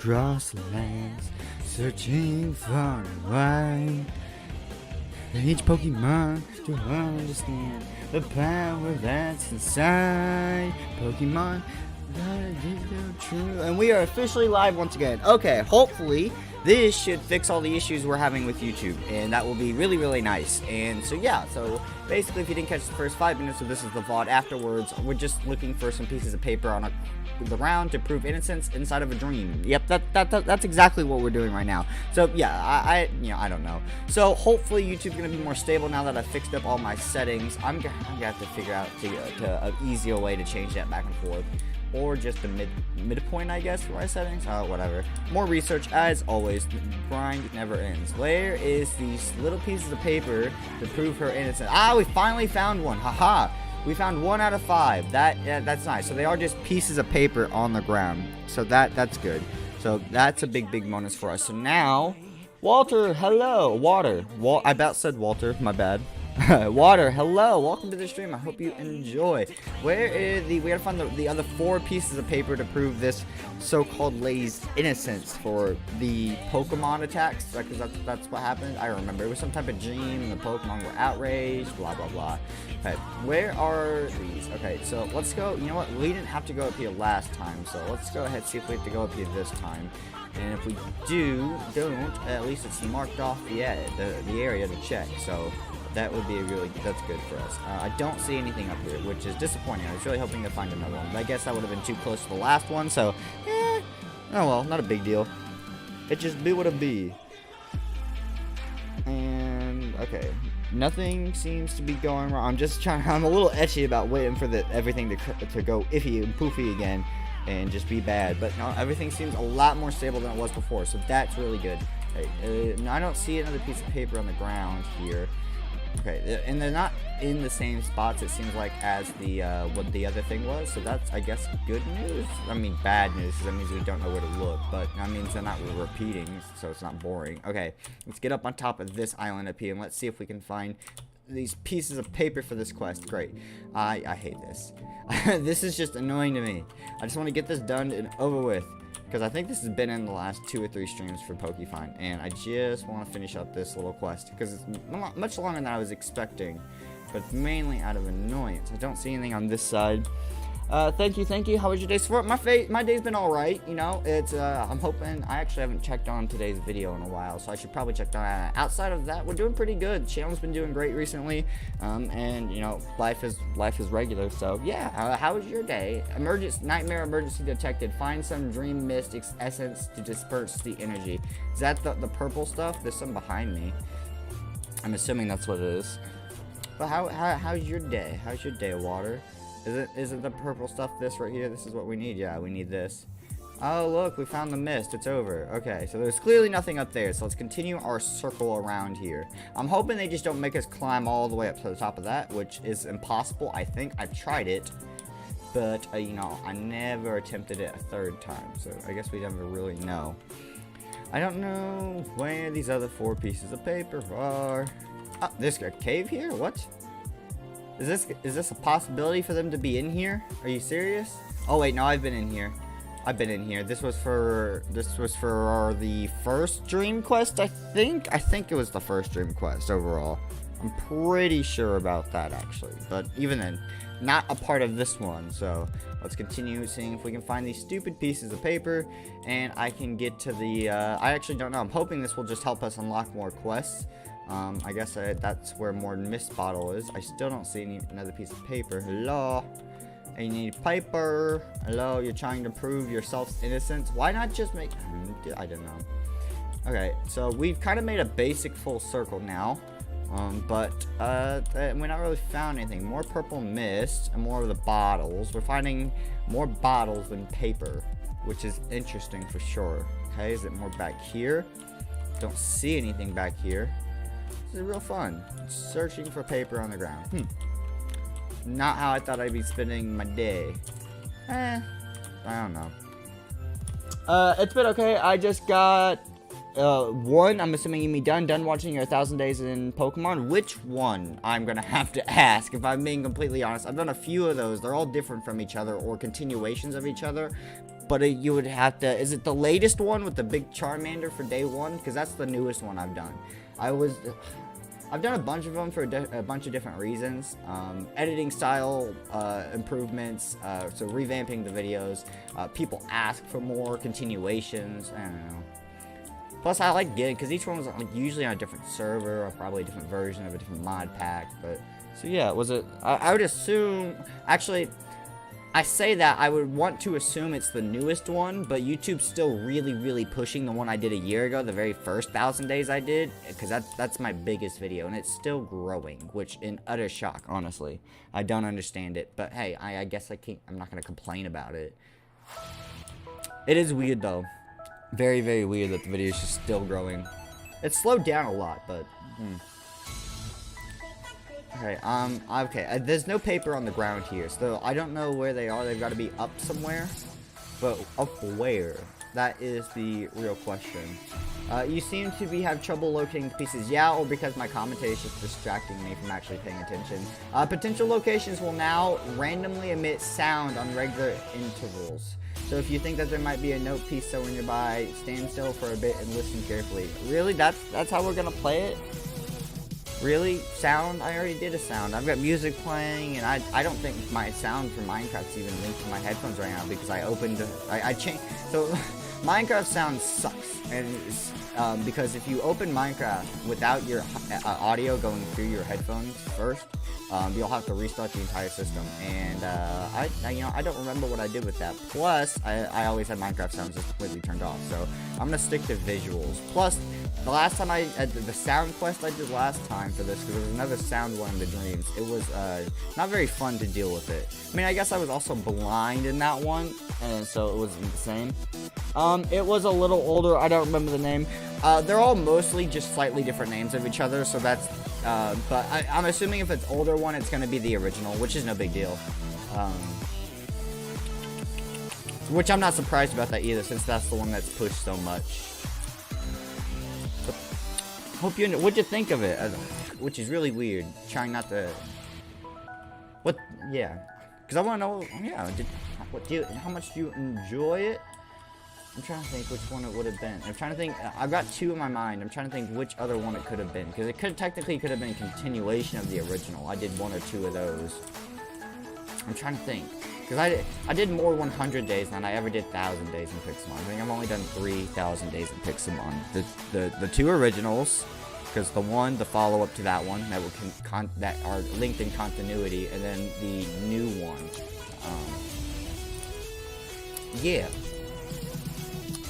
across the lands, searching far and wide. And each Pokemon to understand the power that's inside. Pokemon, true. And we are officially live once again. Okay, hopefully this should fix all the issues we're having with YouTube, and that will be really, really nice. And so yeah, so basically if you didn't catch the first 5 minutes, so this is the VOD afterwards, we're just looking for some pieces of paper on the ground to prove innocence inside of a dream. Yep, that's exactly what we're doing right now. So yeah, I don't know. So hopefully YouTube's gonna be more stable now that I've fixed up all my settings. I'm gonna have to figure out an easier way to change that back and forth, or just a midpoint, I guess, for my settings. Oh, whatever. More research, as always. The grind never ends. Where is these little pieces of paper to prove her innocence? Ah, we finally found one. Haha. We found 1 out of 5. That's nice. So they are just pieces of paper on the ground. So that's good. So that's a big bonus for us. So now, Walter, hello. Water. I about said Walter. My bad. Water, hello, welcome to the stream. I hope you enjoy. Where is we gotta find the other 4 pieces of paper to prove this so-called lady's innocence for the Pokemon attacks, because that's what happened. I remember it was some type of dream and the Pokemon were outraged, blah blah blah. Okay, where are these? Okay, so let's go. You know what, we didn't have to go up here last time, so let's go ahead and see if we have to go up here this time. And if we don't, at least it's marked off the area to check. So that would be that's good for us. I don't see anything up here, which is disappointing. I was really hoping to find another one, but I guess that would have been too close to the last one, so, oh well, not a big deal. It just be what it be. And, okay, nothing seems to be going wrong. I'm a little etchy about waiting for everything to go iffy and poofy again, and just be bad, but no, everything seems a lot more stable than it was before, so that's really good. Okay, I don't see another piece of paper on the ground here. Okay, and they're not in the same spots, it seems like, as the what the other thing was, so that's, I guess, good news. I mean, bad news, because that means we don't know where to look, but that means they're not repeating, so it's not boring. Okay, let's get up on top of this island up here, and let's see if we can find these pieces of paper for this quest. Great. I hate this. This is just annoying to me. I just want to get this done and over with, because I think this has been in the last 2 or 3 streams for PokeFind, and I just want to finish up this little quest, because it's much longer than I was expecting, but it's mainly out of annoyance. I don't see anything on this side. Thank you. How was your day? So my day's been alright, you know. It's, I'm hoping, I actually haven't checked on today's video in a while, so I should probably check on that. Outside of that, we're doing pretty good. The channel's been doing great recently, and, you know, life is regular, so, yeah. How was your day? Nightmare emergency detected. Find some dream mist essence to disperse the energy. Is that the purple stuff? There's some behind me. I'm assuming that's what it is. But how's your day? How's your day, Water? Is it the purple stuff, this right here? This is what we need. Yeah, we need this. Oh, look, we found the mist. It's over. Okay, so there's clearly nothing up there, so let's continue our circle around here. I'm hoping they just don't make us climb all the way up to the top of that, which is impossible, I think. I've tried it, but, you know, I never attempted it a 3rd time, so I guess we never really know. I don't know where these other 4 pieces of paper are. Oh, there's a cave here? What? Is this a possibility for them to be in here? Are you serious? Oh wait, no, I've been in here. This was for the first dream quest, I think. I think it was the first dream quest overall. I'm pretty sure about that, actually. But even then, not a part of this one. So let's continue seeing if we can find these stupid pieces of paper, and I can get to the. I actually don't know. I'm hoping this will just help us unlock more quests. I guess that's where more mist bottle is. I still don't see another piece of paper. Hello? I need paper. Hello? You're trying to prove yourself's innocence? Why not just make... I don't know. Okay, so we've kind of made a basic full circle now. But we're not really found anything. More purple mist and more of the bottles. We're finding more bottles than paper, which is interesting for sure. Okay, is it more back here? Don't see anything back here. This is real fun. Searching for paper on the ground. Not how I thought I'd be spending my day. I don't know. It's been okay. I just got 1. I'm assuming you mean done watching your 1,000 days in Pokemon. Which one? I'm gonna have to ask, if I'm being completely honest. I've done a few of those. They're all different from each other, or continuations of each other. but you would have to, is it the latest one with the big Charmander for day 1? Because that's the newest one I've done. I've done a bunch of them for a bunch of different reasons. Editing style improvements, so revamping the videos. People ask for more continuations. I don't know. Plus, I like getting, because each one was like usually on a different server, or probably a different version of a different mod pack. But so yeah, was it? I would assume. Actually, I say that I would want to assume it's the newest one, but YouTube's still really pushing the one I did a year ago, the very first 1,000 days I did, because that's my biggest video, and it's still growing, which in utter shock, honestly. I don't understand it, but hey, I guess I'm not gonna complain about it. It is weird though, very weird that the video is just still growing. It's slowed down a lot, but. Okay, okay, there's no paper on the ground here, so I don't know where they are. They've got to be up somewhere, but up where? That is the real question. You seem to have trouble locating the pieces. Yeah, or because my commentary is just distracting me from actually paying attention. Potential locations will now randomly emit sound on regular intervals. So if you think that there might be a note piece somewhere nearby, stand still for a bit and listen carefully. Really? That's how we're gonna play it? Really? Sound? I already did a sound. I've got music playing, and I don't think my sound for Minecraft's even linked to my headphones right now because I opened, I changed, so Minecraft sound sucks, and it's, because if you open Minecraft without your audio going through your headphones first, you'll have to restart the entire system, and I don't remember what I did with that. Plus, I always had Minecraft sounds just completely turned off, so I'm gonna stick to visuals. Plus, the last time the sound quest I did last time for this, because there was another sound one in the dreams, it was not very fun to deal with it. I mean, I guess I was also blind in that one, and so it wasn't the same. It was a little older, I don't remember the name. They're all mostly just slightly different names of each other, so that's, but I'm assuming if it's older one, it's going to be the original, which is no big deal. Which I'm not surprised about that either, since that's the one that's pushed so much. But hope you, what'd you think of it? Which is really weird, trying not to, yeah. Because I want to know, yeah, how much do you enjoy it? I'm trying to think which one it would have been. I'm trying to think. I've got two in my mind. I'm trying to think which other one it could have been, because it technically could have been a continuation of the original. I did one or two of those. I'm trying to think, because I did more 100 days than I ever did 1,000 days in Pixelmon. I think I've only done 3,000 days in Pixelmon. The two originals, because the follow-up to that one that are linked in continuity, and then the new one. Yeah.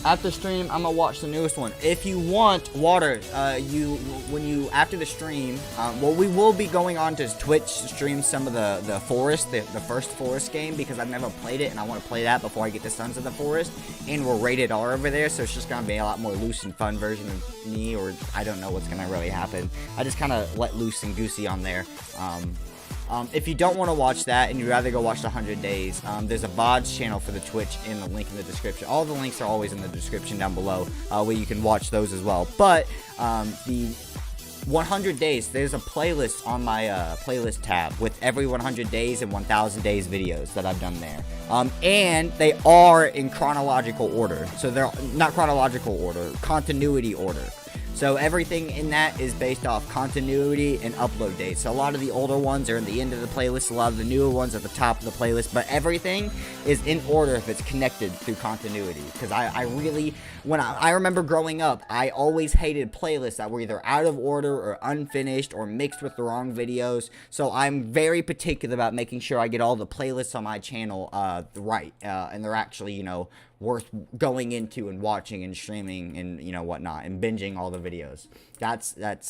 After stream, I'm gonna watch the newest one. If you want, Water, after the stream, well, we will be going on to Twitch to stream some of the Forest, the first Forest game, because I've never played it, and I want to play that before I get to Sons of the Forest, and we're rated R over there, so it's just gonna be a lot more loose and fun version of me, or I don't know what's gonna really happen. I just kind of let loose and goosey on there. If you don't want to watch that and you'd rather go watch the 100 Days, there's a VODs channel for the Twitch in the link in the description. All the links are always in the description down below, where you can watch those as well. But the 100 Days, there's a playlist on my playlist tab with every 100 Days and 1,000 Days videos that I've done there. And they are in chronological order. So they're not chronological order, continuity order. So everything in that is based off continuity and upload dates. So a lot of the older ones are in the end of the playlist, a lot of the newer ones at the top of the playlist, but everything is in order if it's connected through continuity. Because I really, I remember growing up, I always hated playlists that were either out of order or unfinished or mixed with the wrong videos. So I'm very particular about making sure I get all the playlists on my channel right, and they're actually, you know, worth going into and watching and streaming and, you know, whatnot, and binging all the videos.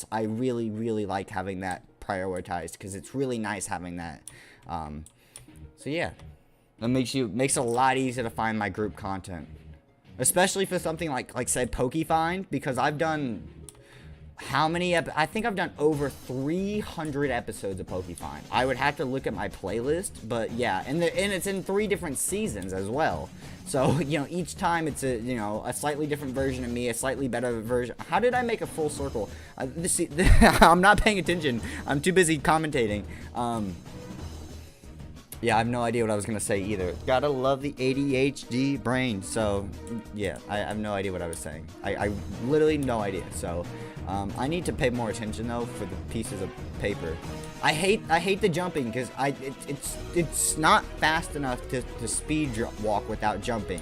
I really like having that prioritized, because it's really nice having that. So yeah, that makes it a lot easier to find my group content, especially for something like say PokeFind, because I've done how many I think I've done over 300 episodes of PokeFind. I would have to look at my playlist, but yeah, and it's in 3 different seasons as well. So, you know, each time it's a slightly different version of me, a slightly better version. How did I make a full circle? I'm not paying attention. I'm too busy commentating. Yeah, I have no idea what I was gonna say either. Gotta love the ADHD brain. So, yeah, I have no idea what I was saying. I literally no idea. So, I need to pay more attention though for the pieces of paper. I hate the jumping because it's not fast enough to speed walk without jumping,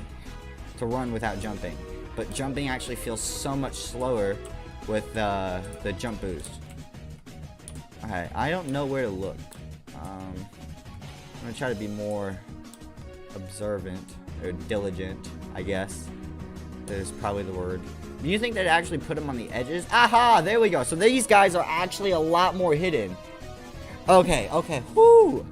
to run without jumping. But jumping actually feels so much slower with the jump boost. Okay, I don't know where to look. I'm gonna try to be more observant or diligent, I guess. That is probably the word. Do you think they'd actually put them on the edges? Aha! There we go. So these guys are actually a lot more hidden. Okay, okay. Whoo!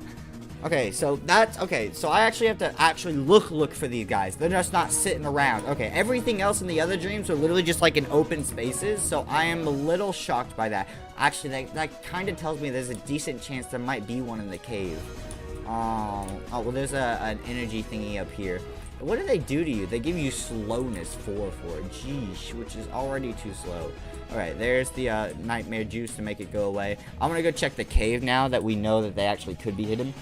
Okay, so that's okay. So I actually have to look for these guys. They're just not sitting around. Okay, everything else in the other dreams are literally just like in open spaces. So I am a little shocked by that. Actually, that kind of tells me there's a decent chance there might be one in the cave. Oh well, there's an energy thingy up here. What do they do to you? They give you slowness 4 for it. Geesh, which is already too slow. Alright, there's the nightmare juice to make it go away. I'm gonna go check the cave now that we know that they actually could be hidden.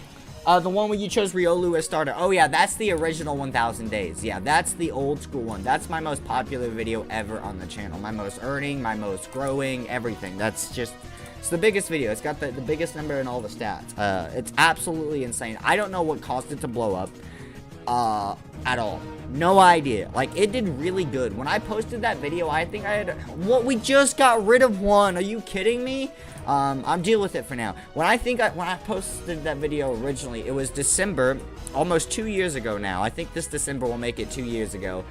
The one where you chose Riolu as starter. Oh yeah, that's the original 1000 days. Yeah, that's the old school one. That's my most popular video ever on the channel. My most earning, my most growing, everything. That's just... It's the biggest video. It's got the biggest number in all the stats. It's absolutely insane. I don't know what caused it to blow up at all. No idea. Like, it did really good. When I posted that video, I think I had... What? We just got rid of one. Are you kidding me? I'm dealing with it for now. When I posted that video originally, it was December, almost 2 years ago now. I think this December will make it 2 years ago.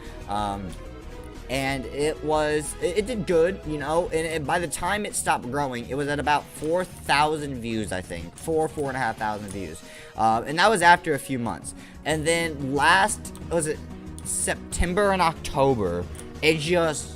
And it did good, you know, and by the time it stopped growing, it was at about 4,000 views, I think. 4,500 views. And that was after a few months. And then was it September and October, it just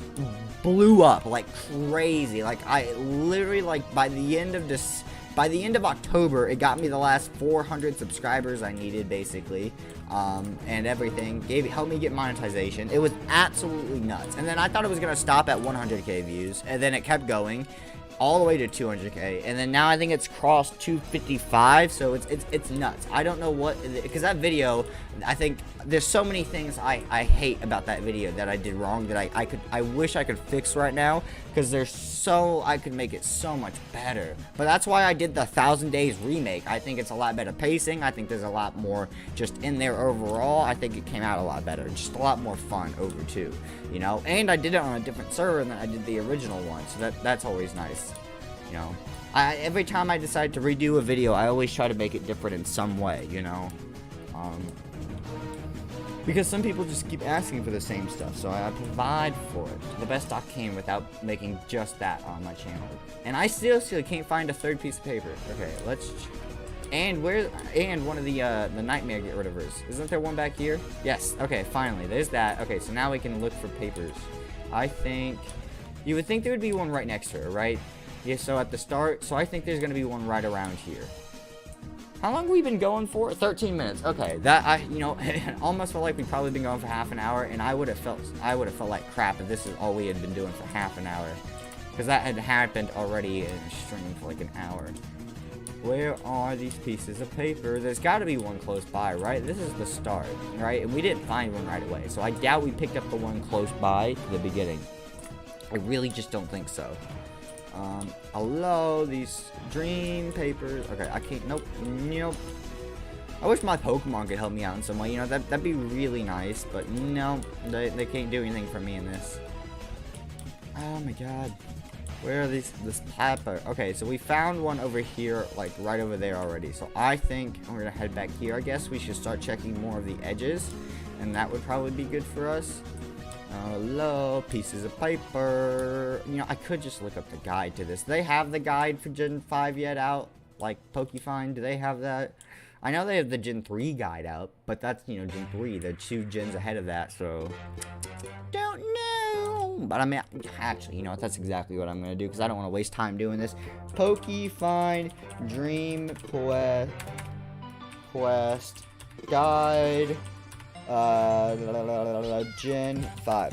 blew up like crazy. Like, I literally, like, by the end of October, it got me the last 400 subscribers I needed, basically, and everything. Helped me get monetization. It was absolutely nuts. And then I thought it was gonna stop at 100k views, and then it kept going all the way to 200k, and then now I think it's crossed 255. So it's nuts. I don't know what, because that video, I think there's so many things I hate about that video that I did wrong that I wish I could fix right now, because I could make it so much better. But that's why I did the 1000 Days remake. I think it's a lot better pacing. I think there's a lot more just in there overall. I think it came out a lot better, just a lot more fun over too, you know. And I did it on a different server than I did the original one, so that's always nice, you know. Every time I decide to redo a video, I always try to make it different in some way, you know. Because some people just keep asking for the same stuff, so I provide for it the best I can without making just that on my channel. And I still can't find a third piece of paper. Okay, and one of the nightmare get rid of hers. Isn't there one back here? Yes. Okay, finally, there's that. Okay, so now we can look for papers. I think you would think there would be one right next to her, right? Yeah. So at the start, so I think there's gonna be one right around here. How long have we been going for? 13 minutes. Okay, you know, almost felt like we've probably been going for half an hour, and I would have felt like crap if this is all we had been doing for half an hour, because that had happened already in a stream for like an hour. Where are these pieces of paper? There's got to be one close by, right? This is the start, right? And we didn't find one right away, so I doubt we picked up the one close by to the beginning. I really just don't think so. Hello, these dream papers. Okay, I can't, nope. I wish my Pokemon could help me out in some way, you know, that'd be really nice, but no, they can't do anything for me in this. Oh my god. Where are this paper? Okay, so we found one over here, like right over there already, so I think we're gonna head back here. I guess we should start checking more of the edges, and that would probably be good for us. Hello, pieces of paper. You know, I could just look up the guide to this. Do they have the guide for Gen 5 yet out? Like, PokeFind, do they have that? I know they have the Gen 3 guide out, but that's, you know, Gen 3. They're 2 gens ahead of that, so... Don't know! But I mean, actually, you know what? That's exactly what I'm going to do, because I don't want to waste time doing this. PokeFind Dream Quest Guide... Gen 5.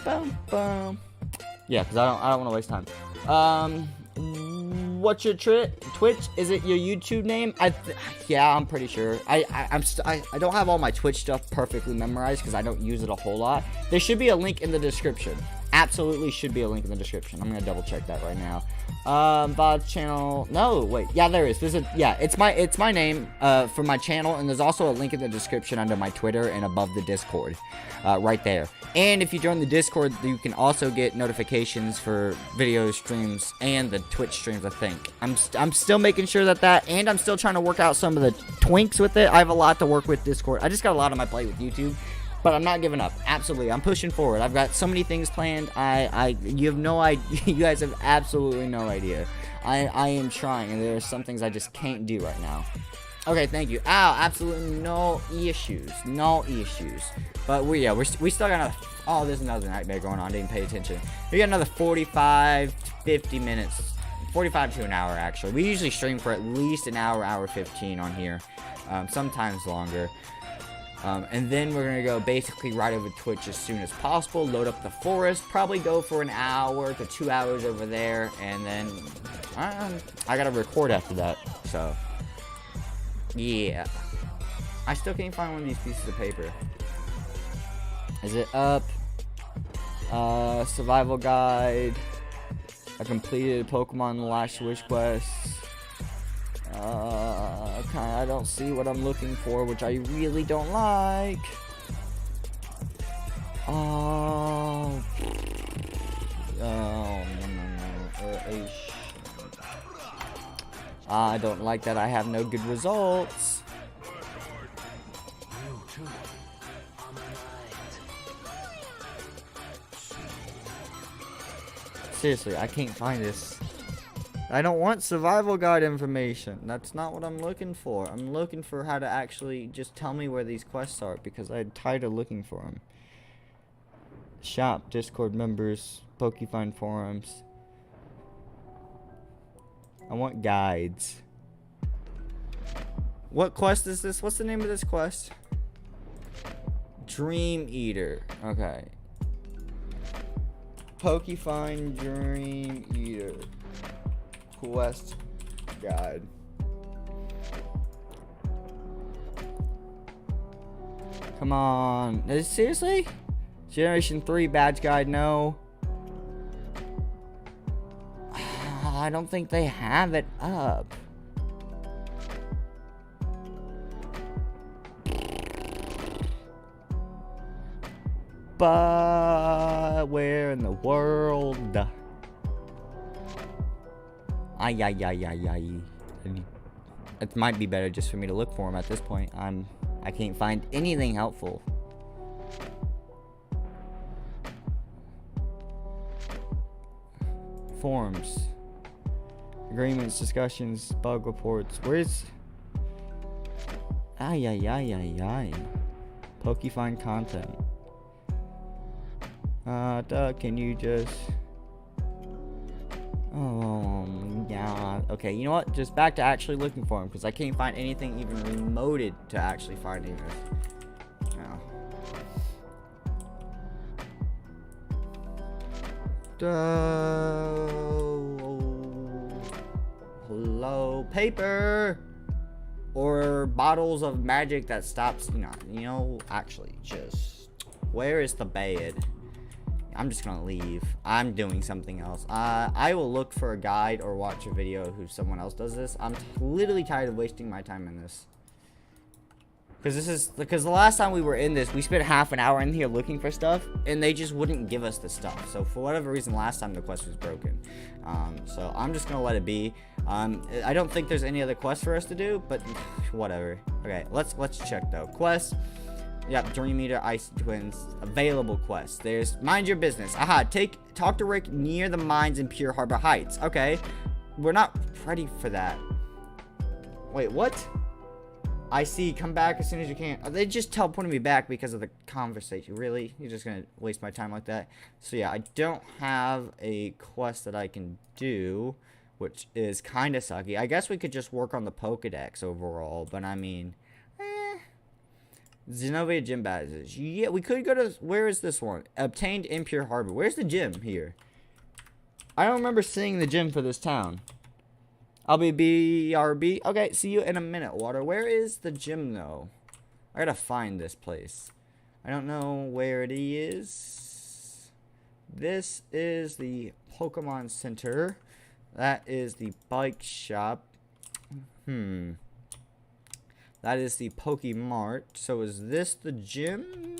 Boom, boom. Yeah, because I don't want to waste time. what's your Twitch? Is it your YouTube name? Yeah, I'm pretty sure. I don't have all my Twitch stuff perfectly memorized because I don't use it a whole lot. There should be a link in the description. Absolutely should be a link in the description. I'm gonna double check that right now. VOD channel. No, wait. Yeah, there is. It's my name for my channel, and there's also a link in the description under my Twitter and above the Discord, right there. And if you join the Discord, you can also get notifications for video streams and the Twitch streams. I think I'm still making sure that, and I'm still trying to work out some of the twinks with it. I have a lot to work with Discord. I just got a lot on my plate with YouTube. But I'm not giving up. Absolutely. I'm pushing forward. I've got so many things planned. You have no idea. You guys have absolutely no idea. I am trying, and there are some things I just can't do right now. Okay, thank you. Ow, absolutely no issues. No issues. But we still got another, oh, there's another nightmare going on. I didn't pay attention. We got another 45 to 50 minutes. 45 to an hour, actually. We usually stream for at least an hour, hour 15 on here. Sometimes longer. And then we're going to go basically right over Twitch as soon as possible, load up the forest, probably go for an hour to 2 hours over there, and then I got to record after that, so yeah. I still can't find one of these pieces of paper. Is it up? Survival guide. I completed Pokemon Last Wish quest. I don't see what I'm looking for, which I really don't like. No. I don't like that I have no good results. Seriously, I can't find this. I don't want survival guide information. That's not what I'm looking for. I'm looking for how to actually just tell me where these quests are, because I'm tired of looking for them. Shop, Discord members, PokeFind forums. I want guides. What quest is this? What's the name of this quest? Dream Eater. Okay. PokeFind Dream Eater. Quest guide. Come on. Seriously? Generation 3 badge guide, no. I don't think they have it up. But where in the world? It might be better just for me to look for them at this point. I can't find anything helpful. Forums, agreements, discussions, bug reports. Where's PokeFind content. Can you just? Oh, yeah. Okay, you know what? Just back to actually looking for him, because I can't find anything even remoted to actually finding this. Hello, paper or bottles of magic that stops. Actually, just where is the bed? I'm just gonna leave. I'm doing something else. I will look for a guide or watch a video who someone else does this. I'm literally tired of wasting my time in this. Because the last time we were in this, we spent half an hour in here looking for stuff, and they just wouldn't give us the stuff. So for whatever reason, last time the quest was broken. So I'm just gonna let it be. I don't think there's any other quests for us to do, but whatever. Okay, let's check though. Quests. Yep, Dream Eater, Ice Twins, available quests. There's Mind Your Business. Aha, talk to Rick near the mines in Pure Harbor Heights. Okay, we're not ready for that. Wait, what? I see, come back as soon as you can. They just teleported me back because of the conversation. Really? You're just gonna waste my time like that? So yeah, I don't have a quest that I can do, which is kind of sucky. I guess we could just work on the Pokedex overall, but I mean... Zenovia gym badges. Yeah, we could go to... Where is this one? Obtained in Pure Harbor. Where's the gym here? I don't remember seeing the gym for this town. I'll be BRB. Okay, see you in a minute, Water. Where is the gym, though? I gotta find this place. I don't know where it is. This is the Pokemon Center. That is the bike shop. That is the Pokemart. So is this the gym?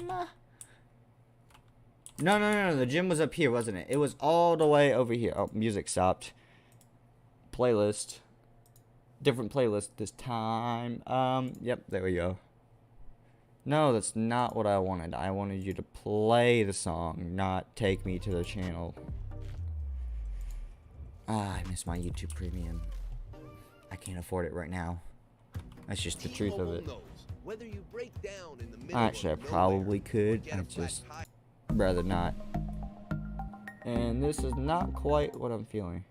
No. The gym was up here, wasn't it? It was all the way over here. Oh, music stopped. Playlist. Different playlist this time. Yep, there we go. No, that's not what I wanted. I wanted you to play the song, not take me to the channel. I miss my YouTube Premium. I can't afford it right now. That's just the truth of it. Actually, I probably could. I just rather not. And this is not quite what I'm feeling.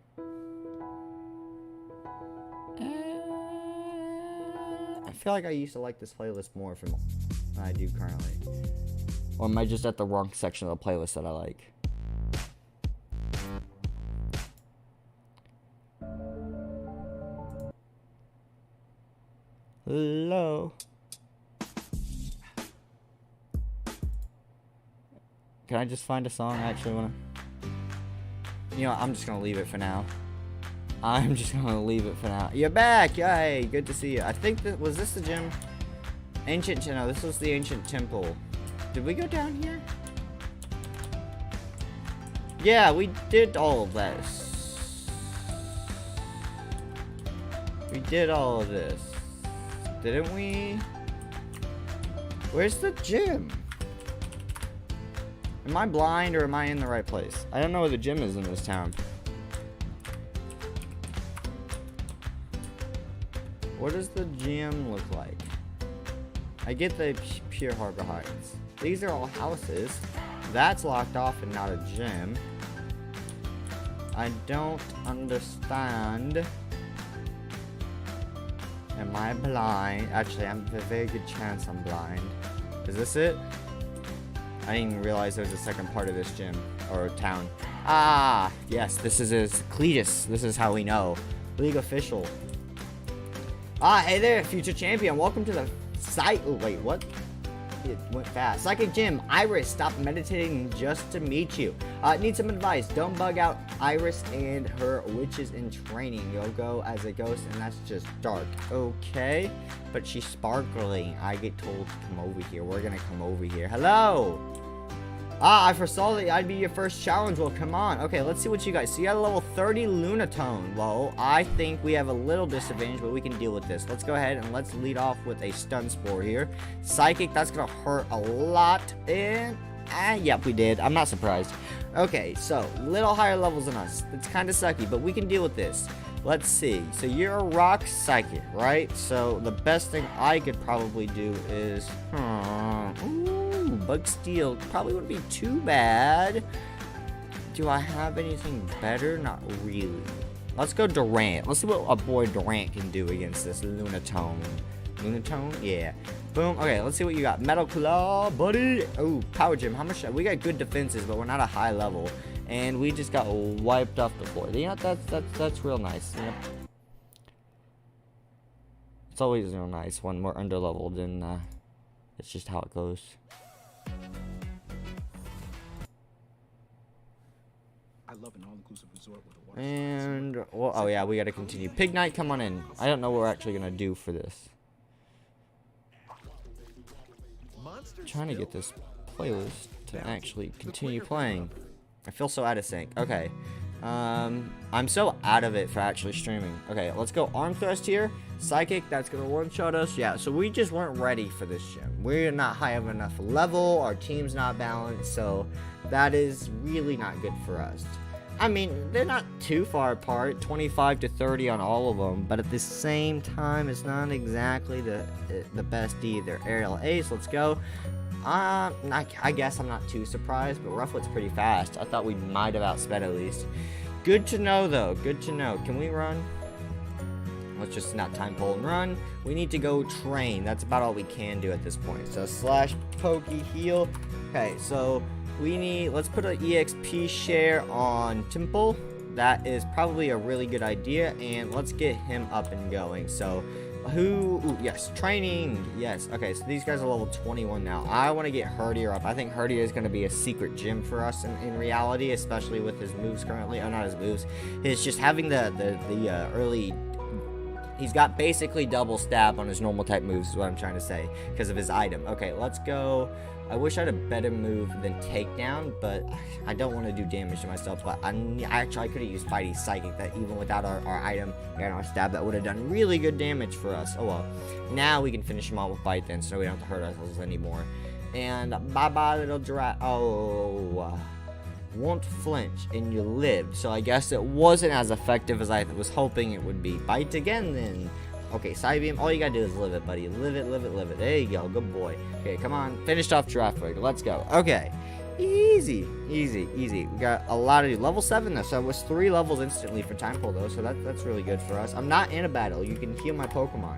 I feel like I used to like this playlist more than I do currently. Or am I just at the wrong section of the playlist that I like? Hello. Can I just find a song I actually wanna? You know, I'm just gonna leave it for now. You're back! Yay! Good to see you. I think that was this the gym? Ancient, no, this was the ancient temple. Did we go down here? Yeah, we did all of this. We did all of this. Didn't we? Where's the gym? Am I blind or am I in the right place? I don't know where the gym is in this town. What does the gym look like? I get the Pure Harbor Heights. These are all houses. That's locked off and not a gym. I don't understand. Am I blind? Actually, I'm a very good chance I'm blind. Is this it? I didn't even realize there was a second part of this gym or town. Ah, yes, this is Cletus. This is how we know. League official. Ah, hey there, future champion. Welcome to the site. Oh, wait, what? It went fast. Psychic Gym. Iris, stop meditating just to meet you. Need some advice. Don't bug out Iris and her witches in training. You'll go as a ghost, and that's just dark. Okay, but she's sparkling. I get told to come over here. We're gonna come over here. Hello. Ah, I foresaw that I'd be your first challenge. Well, come on. Okay, let's see what you guys see. You got a level 30 Lunatone. Well, I think we have a little disadvantage, but we can deal with this. Let's go ahead and let's lead off with a Stun Spore here. Psychic, that's going to hurt a lot. And, yep, we did. I'm not surprised. Okay, so, little higher levels than us. It's kind of sucky, but we can deal with this. Let's see. So, you're a rock psychic, right? So, the best thing I could probably do is... Bug Steel probably wouldn't be too bad. Do I have anything better? Not really. Let's go Durant. Let's see what our boy Durant can do against this Lunatone. Lunatone? Yeah. Boom. Okay, let's see what you got. Metal Claw, buddy. Oh, Power Gym. How much? We got good defenses, but we're not a high level. And we just got wiped off the floor. You know, that's real nice. Yep. It's always real nice when we're underleveled, and it's just how it goes. And, well, oh yeah, we gotta continue. Pig Knight, come on in. I don't know what we're actually gonna do for this. I'm trying to get this playlist to actually continue playing. I feel so out of sync. Okay. I'm so out of it for actually streaming. Okay, let's go Arm Thrust here. Psychic, that's gonna one-shot us. Yeah, so we just weren't ready for this gym. We're not high of enough level. Our team's not balanced, so that is really not good for us. I mean, they're not too far apart, 25 to 30 on all of them, but at the same time, it's not exactly the best either. Aerial Ace, let's go. I guess I'm not too surprised, but Rufflet's pretty fast. I thought we might have outsped at least. Good to know, though. Good to know. Can we run? Let's just not time pull and run. We need to go train. That's about all we can do at this point. So slash Poke Heal. Okay, so we need, let's put an EXP share on Temple. that is probably a really good idea, and let's get him up and going. So yes, training, yes. Okay, so these guys are level 21 now. I want to get Herdier up. I think Herdier is going to be a secret gym for us in reality, especially with his moves currently. Oh, not his moves. It's just having the early... He's got basically double stab on his normal type moves is what I'm trying to say, because of his item. Okay, let's go. I wish I had a better move than takedown, but I don't want to do damage to myself. But I could have used Fighty Psychic, that even without our item and our stab, that would have done really good damage for us. Oh well. Now we can finish him off with Bite then, so we don't have to hurt ourselves anymore. And bye-bye, little giraffe. Oh, won't flinch and you live. So I guess it wasn't as effective as I was hoping it would be. Bite again then. Okay, Side Beam, all you gotta do is live it, buddy. Live it, live it, live it. There you go, good boy. Okay, come on, finished off Giraffe Rig. Let's go. Okay, easy, easy, easy. We got a lot of level 7 though, so it was 3 levels instantly for Time Pull though, so that's really good for us. I'm not in a battle. You can heal my Pokemon.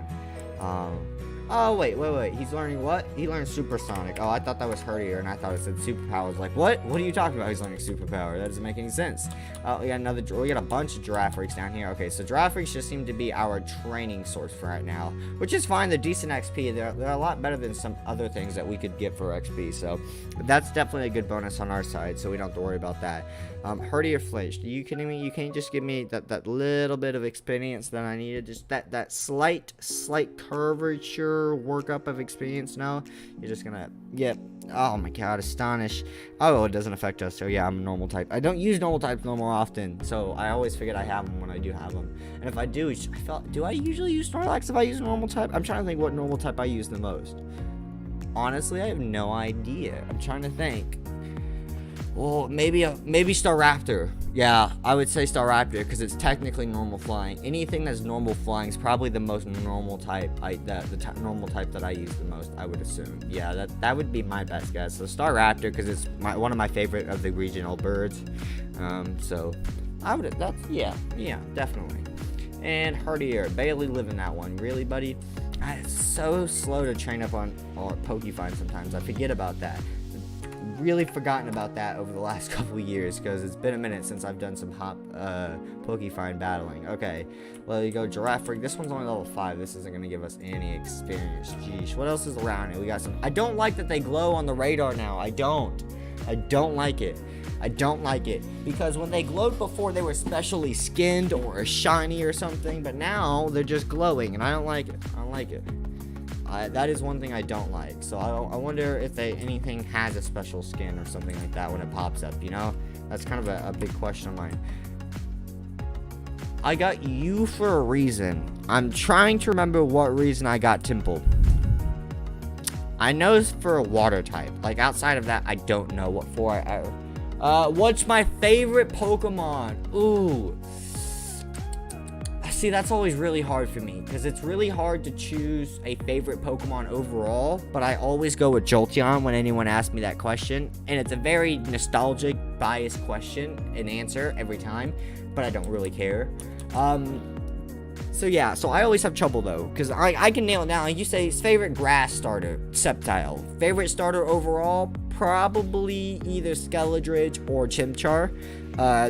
Oh, wait. He's learning what? He learned Supersonic. Oh, I thought that was Herdier, and I thought it said Superpowers. Like, what? What are you talking about? He's learning Superpower. That doesn't make any sense. We got a bunch of Giraffe Rigs down here. Okay, so Giraffe Rigs just seem to be our training source for right now, which is fine. They're decent XP. They're a lot better than some other things that we could get for XP, so that's definitely a good bonus on our side, so we don't have to worry about that. Herdier flinched. Are you kidding me? You can't just give me that little bit of experience that I needed? Just that slight curvature workup of experience? No, you're just gonna oh my god, Astonish. Oh, it doesn't affect us, so yeah, I'm a normal type. I don't use normal types no more often, so I always figured I have them when I do have them, and if I do, do I usually use Snorlax if I use a normal type? I'm trying to think what normal type I use the most. Honestly, I have no idea. I'm trying to think. Well, maybe Staraptor. Yeah, I would say Staraptor because it's technically normal flying. Anything that's normal flying is probably the most normal type. Normal type that I use the most, I would assume. Yeah, that would be my best guess. So Staraptor because it's one of my favorite of the regional birds. So I would. Yeah, definitely. And Herdier, barely living that one. Really, buddy? It's so slow to train up on PokeFind sometimes. I forget about that. Really forgotten about that over the last couple years because it's been a minute since I've done some PokeFind battling. Okay, well, you go Giraffe Rig. This one's only level 5. This isn't gonna give us any experience. Jeez, what else is around here? We got some. I don't like that they glow on the radar now. I don't like it. I don't like it because when they glowed before, they were specially skinned or shiny or something, but now they're just glowing, and I don't like it. I don't like it. That is one thing I don't like. So I wonder if anything has a special skin or something like that when it pops up, you know? That's kind of a big question of mine. I got you for a reason. I'm trying to remember what reason I got Temple. I know it's for a water type. Like, outside of that, I don't know what for. What's my favorite Pokemon? Ooh. See, that's always really hard for me because it's really hard to choose a favorite Pokemon overall, but I always go with Jolteon when anyone asks me that question, and it's a very nostalgic, biased question and answer every time, but I don't really care. So yeah, so I always have trouble though, because I can nail it down. Like you say, favorite grass starter, Sceptile. Favorite starter overall, probably either Skeledridge or Chimchar.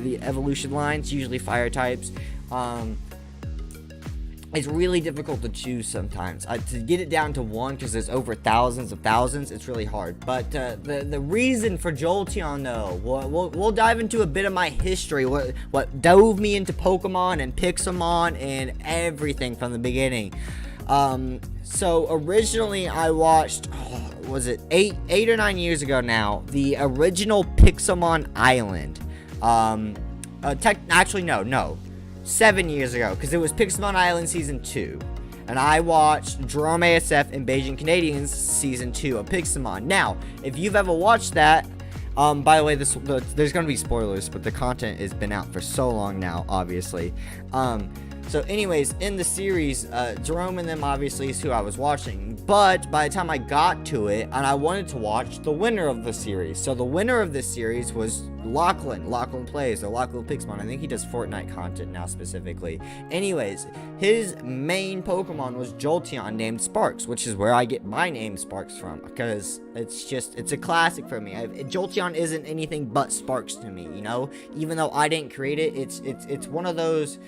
The evolution lines, usually fire types. It's really difficult to choose sometimes. To get it down to one, because there's over thousands of thousands, it's really hard. But the reason for Jolteon, though, we'll dive into a bit of my history, what dove me into Pokemon and Pixelmon and everything from the beginning. So originally I watched, was it 8 or 9 years ago now, the original Pixelmon Island. Actually, no. 7 years ago, because it was Pixelmon Island Season 2. And I watched Jerome ASF and Beijing Canadians Season 2 of Pixelmon. Now, if you've ever watched that, by the way, there's going to be spoilers, but the content has been out for so long now, obviously. So anyways, in the series, Jerome and them obviously is who I was watching, but by the time I got to it, and I wanted to watch the winner of the series. So the winner of this series was Lachlan Plays, or Lachlan Pixelmon. I think he does Fortnite content now specifically. Anyways, his main Pokemon was Jolteon named Sparks, which is where I get my name Sparks from, because it's a classic for me. Jolteon isn't anything but Sparks to me, you know? Even though I didn't create it, it's one of those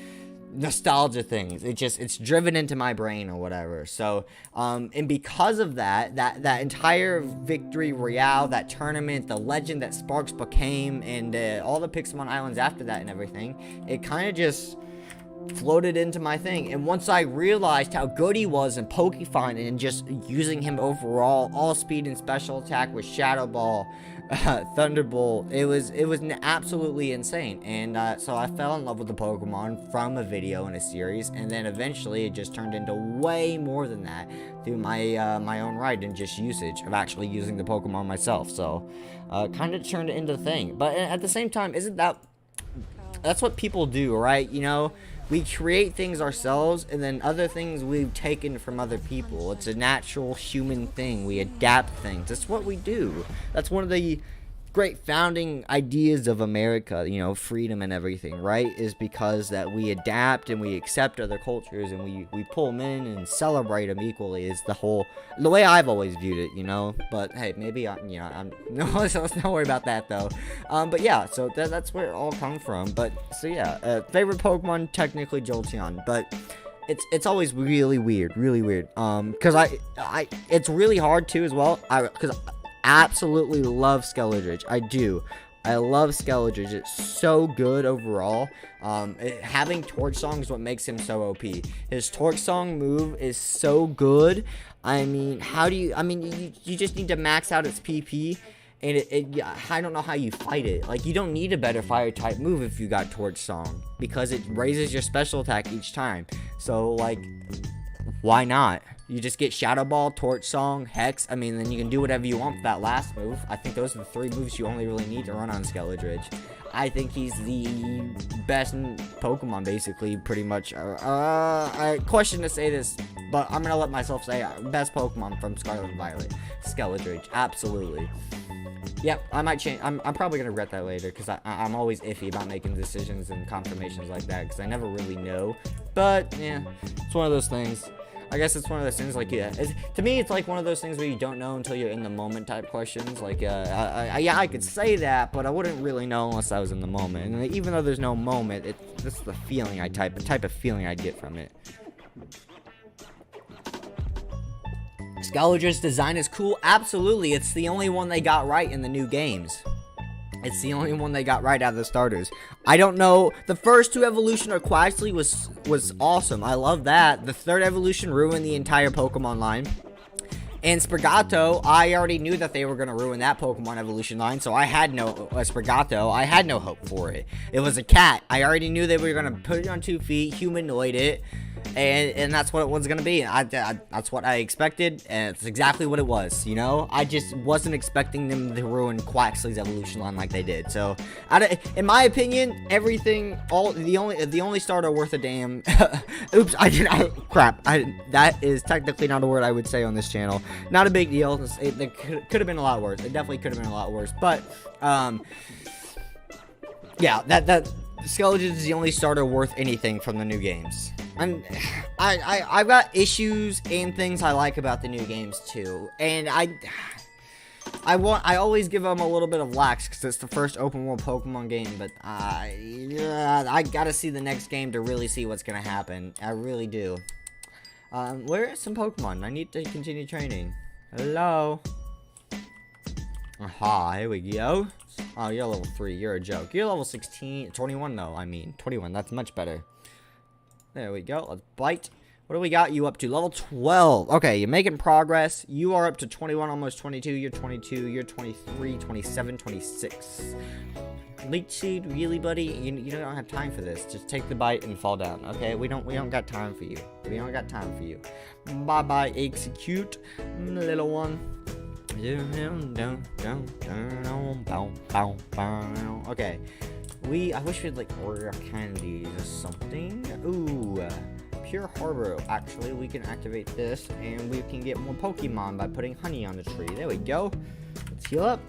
nostalgia things. It's driven into my brain or whatever. So and because of that entire victory royale, that tournament, the legend that Sparks became, and all the Pixelmon Islands after that and everything, it kind of just floated into my thing. And once I realized how good he was in PokeFind and just using him overall, all speed and special attack with Shadow Ball, Thunderbolt, it was absolutely insane. And so I fell in love with the Pokemon from a video in a series, and then eventually it just turned into way more than that through my my own right and just usage of actually using the Pokemon myself. So kind of turned it into the thing. But at the same time, that's what people do, right? You know, we create things ourselves, and then other things we've taken from other people. It's a natural human thing. We adapt things. That's what we do. That's one of the great founding ideas of America, you know, freedom and everything, right? Is because that we adapt and we accept other cultures, and we pull them in and celebrate them equally. Is the way I've always viewed it, you know. But hey, maybe I'm no, so let's not worry about that though. But yeah, so that's where it all comes from. But so yeah, favorite Pokemon technically Jolteon, but it's always really weird, because I it's really hard too as well. Because absolutely love Skeledridge. I love Skeledridge. It's so good overall. Having Torch Song is what makes him so OP. His Torch Song move is so good. I mean, you just need to max out its PP, and I don't know how you fight it. Like, you don't need a better fire type move if you got Torch Song, because it raises your special attack each time. So like, why not? You just get Shadow Ball, Torch Song, Hex. I mean, then you can do whatever you want for that last move. I think those are the 3 moves you only really need to run on Skeledridge. I think he's the best Pokemon, basically, pretty much. I question to say this, but I'm going to let myself say best Pokemon from Scarlet and Violet. Skeledridge, absolutely. Yep, I might change. I'm probably going to regret that later, because I'm always iffy about making decisions and confirmations like that, because I never really know. But, yeah, it's one of those things. I guess it's one of those things, like, yeah, to me, it's like one of those things where you don't know until you're in the moment type questions. Like, yeah, I could say that, but I wouldn't really know unless I was in the moment. And even though there's no moment, it's the feeling the type of feeling I'd get from it. Skeledridge's design is cool. Absolutely, it's the only one they got right in the new games. It's the only one they got right out of the starters. I don't know. The first 2 evolution or Quaxly was awesome. I love that. The 3rd evolution ruined the entire Pokemon line. And Sprigato, I already knew that they were going to ruin that Pokemon evolution line, so I had no Sprigato. I had no hope for it. It was a cat. I already knew they were going to put it on 2 feet, humanoid it, and that's what it was going to be. That's what I expected, and it's exactly what it was, you know? I just wasn't expecting them to ruin Quaxly's evolution line like they did. So, in my opinion, the only starter worth a damn. Oops, crap. That is technically not a word I would say on this channel. Not a big deal. It could have been a lot worse. It definitely could have been a lot worse. But, yeah, that Skeledridge is the only starter worth anything from the new games. And I've got issues and things I like about the new games too, and I always give them a little bit of lax because it's the first open world Pokemon game, but I gotta see the next game to really see what's gonna happen. I really do. Where are some Pokemon? I need to continue training. Hello. Aha, here we go. Oh, you're level 3. You're a joke. You're level 16. 21, though. I mean, 21. That's much better. There we go. Let's bite. What do we got you up to? Level 12. Okay, you're making progress. You are up to 21, almost 22. You're 22. You're 23, 27, 26. Leech Seed? Really, buddy? You don't have time for this. Just take the bite and fall down. Okay? We don't got time for you. We don't got time for you. Bye-bye, Execute, little one. Okay. I wish we'd like rare candies or something. Ooh, Pure Harbor. Actually, we can activate this, and we can get more Pokemon by putting honey on the tree. There we go. Let's heal up.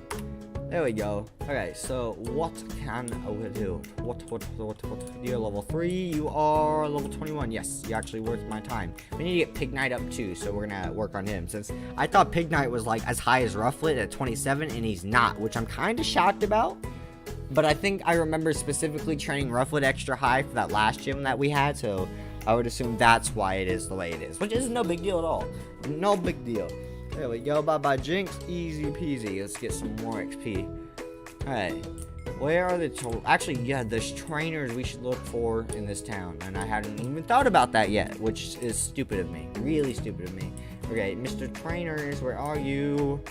There we go. Okay, so what can we do? What? You're level 3. You are level 21. Yes, you're actually worth my time. We need to get Pignite up too, so we're gonna work on him. Since I thought Pignite was like as high as Rufflet at 27, and he's not, which I'm kind of shocked about. But I think I remember specifically training Rufflet extra high for that last gym that we had, so I would assume that's why it is the way it is, which is no big deal at all. No big deal. There we go. Bye-bye, Jinx. Easy peasy. Let's get some more XP. Alright. Where are the... Actually, yeah, there's trainers we should look for in this town. And I hadn't even thought about that yet, which is stupid of me. Really stupid of me. Okay, Mr. Trainers, where are you?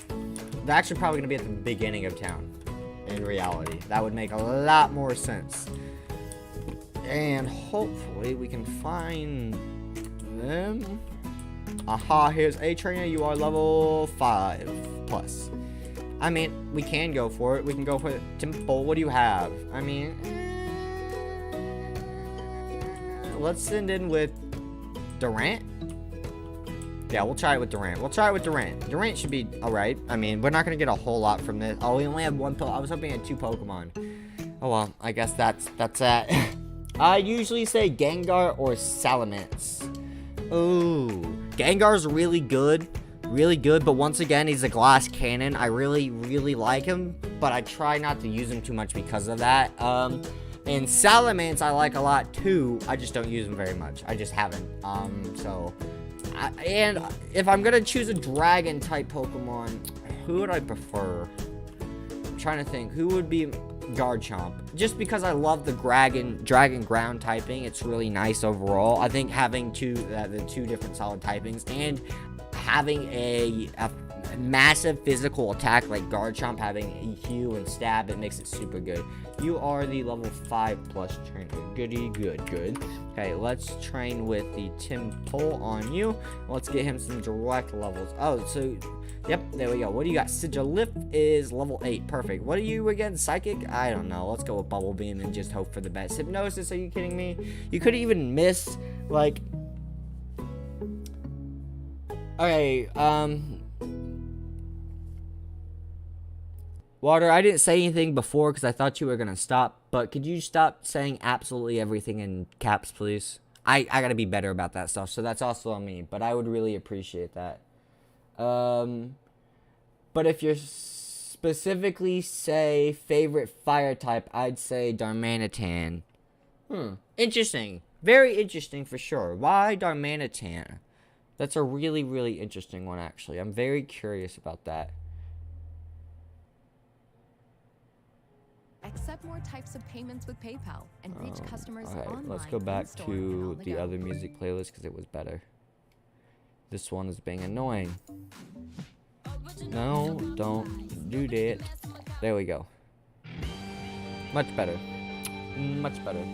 They're actually probably going to be at the beginning of town. In reality. That would make a lot more sense. And hopefully we can find them. Aha, here's a trainer. You are level 5 plus. I mean, we can go for it. We can go for it. Temple, what do you have? I mean, let's send in with Durant. Yeah, we'll try it with Durant. Durant should be alright. I mean, we're not going to get a whole lot from this. Oh, we only have one I was hoping we had 2 Pokemon. Oh, well, I guess that's that. I usually say Gengar or Salamence. Ooh, Gengar's really good, but once again, he's a glass cannon. I really like him, but I try not to use him too much because of that. And Salamence I like a lot too. I just don't use him very much. I just haven't. And if I'm gonna choose a dragon type Pokemon, who would I prefer? I'm trying to think. Who would be Garchomp? Just because I love the dragon ground typing, it's really nice overall. I think having the 2 different solid typings and having a massive physical attack like Garchomp having EQ and stab, it makes it super good. You are the level 5 plus trainer. Goody good. Okay, let's train with the Temple on you. Let's get him some direct levels. Oh, so yep, there we go. What do you got? Sigilif is level 8. Perfect. What are you again? Psychic? I don't know. Let's go with Bubble Beam and just hope for the best. Hypnosis? Are you kidding me? You could even miss like. Okay, Water, I didn't say anything before because I thought you were going to stop, but could you stop saying absolutely everything in caps, please? I got to be better about that stuff, so that's also on me, but I would really appreciate that. But if you're specifically say favorite fire type, I'd say Darmanitan. Interesting. Very interesting for sure. Why Darmanitan? That's a really interesting one, actually. I'm very curious about that. Accept more types of payments with PayPal and reach customers online. Let's go back to the other music playlist because it was better. This one is being annoying. No, don't do that. There we go. Much better. Much better.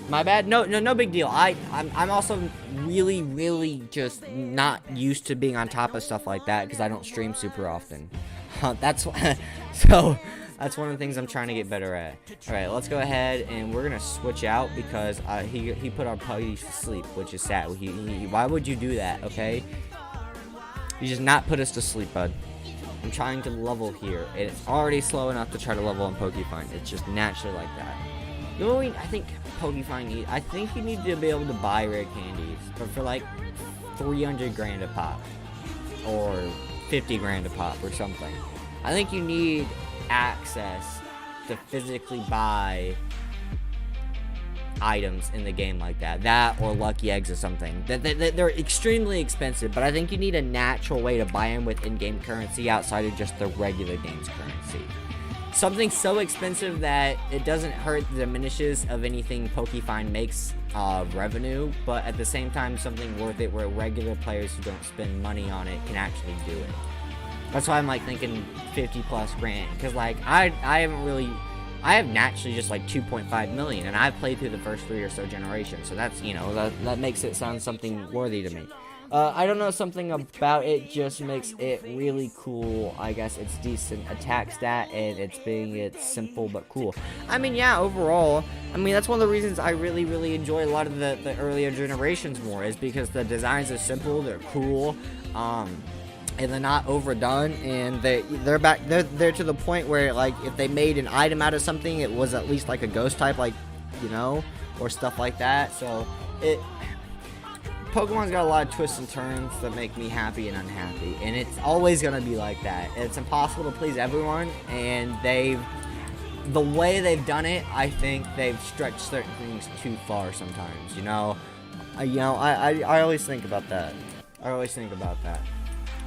My bad. No big deal. I'm also really just not used to being on top of stuff like that because I don't stream super often. That's that's one of the things I'm trying to get better at. All right, let's go ahead and we're gonna switch out because he put our puppies to sleep, which is sad. Why would you do that? Okay, you just not put us to sleep, bud. I'm trying to level here, and it's already slow enough to try to level on PokeFind. It's just naturally like that. You know what I think PokeFind I think you need to be able to buy rare candies, but for like 300 grand a pop, or 50 grand a pop, or something. I think you need access to physically buy items in the game like that or lucky eggs or something. They're extremely expensive, but I think you need a natural way to buy them with in-game currency outside of just the regular game's currency. Something so expensive that it doesn't hurt the diminishes of anything PokeFind makes revenue, but at the same time something worth it where regular players who don't spend money on it can actually do it. That's why I'm like thinking 50 plus grand, because like I have naturally just like 2.5 million, and I've played through the first 3 or so generations, so that's, you know, that makes it sound something worthy to me. I don't know, something about it just makes it really cool. I guess it's decent attack stat, and it's simple but cool. I mean, yeah, overall, I mean, that's one of the reasons I really enjoy a lot of the earlier generations more, is because the designs are simple, they're cool, and they're not overdone, and they're to the point where, like, if they made an item out of something, it was at least like a ghost type, like, you know, or stuff like that. So Pokemon's got a lot of twists and turns that make me happy and unhappy, and it's always gonna be like that. It's impossible to please everyone, and the way they've done it, I think they've stretched certain things too far sometimes. I always think about that.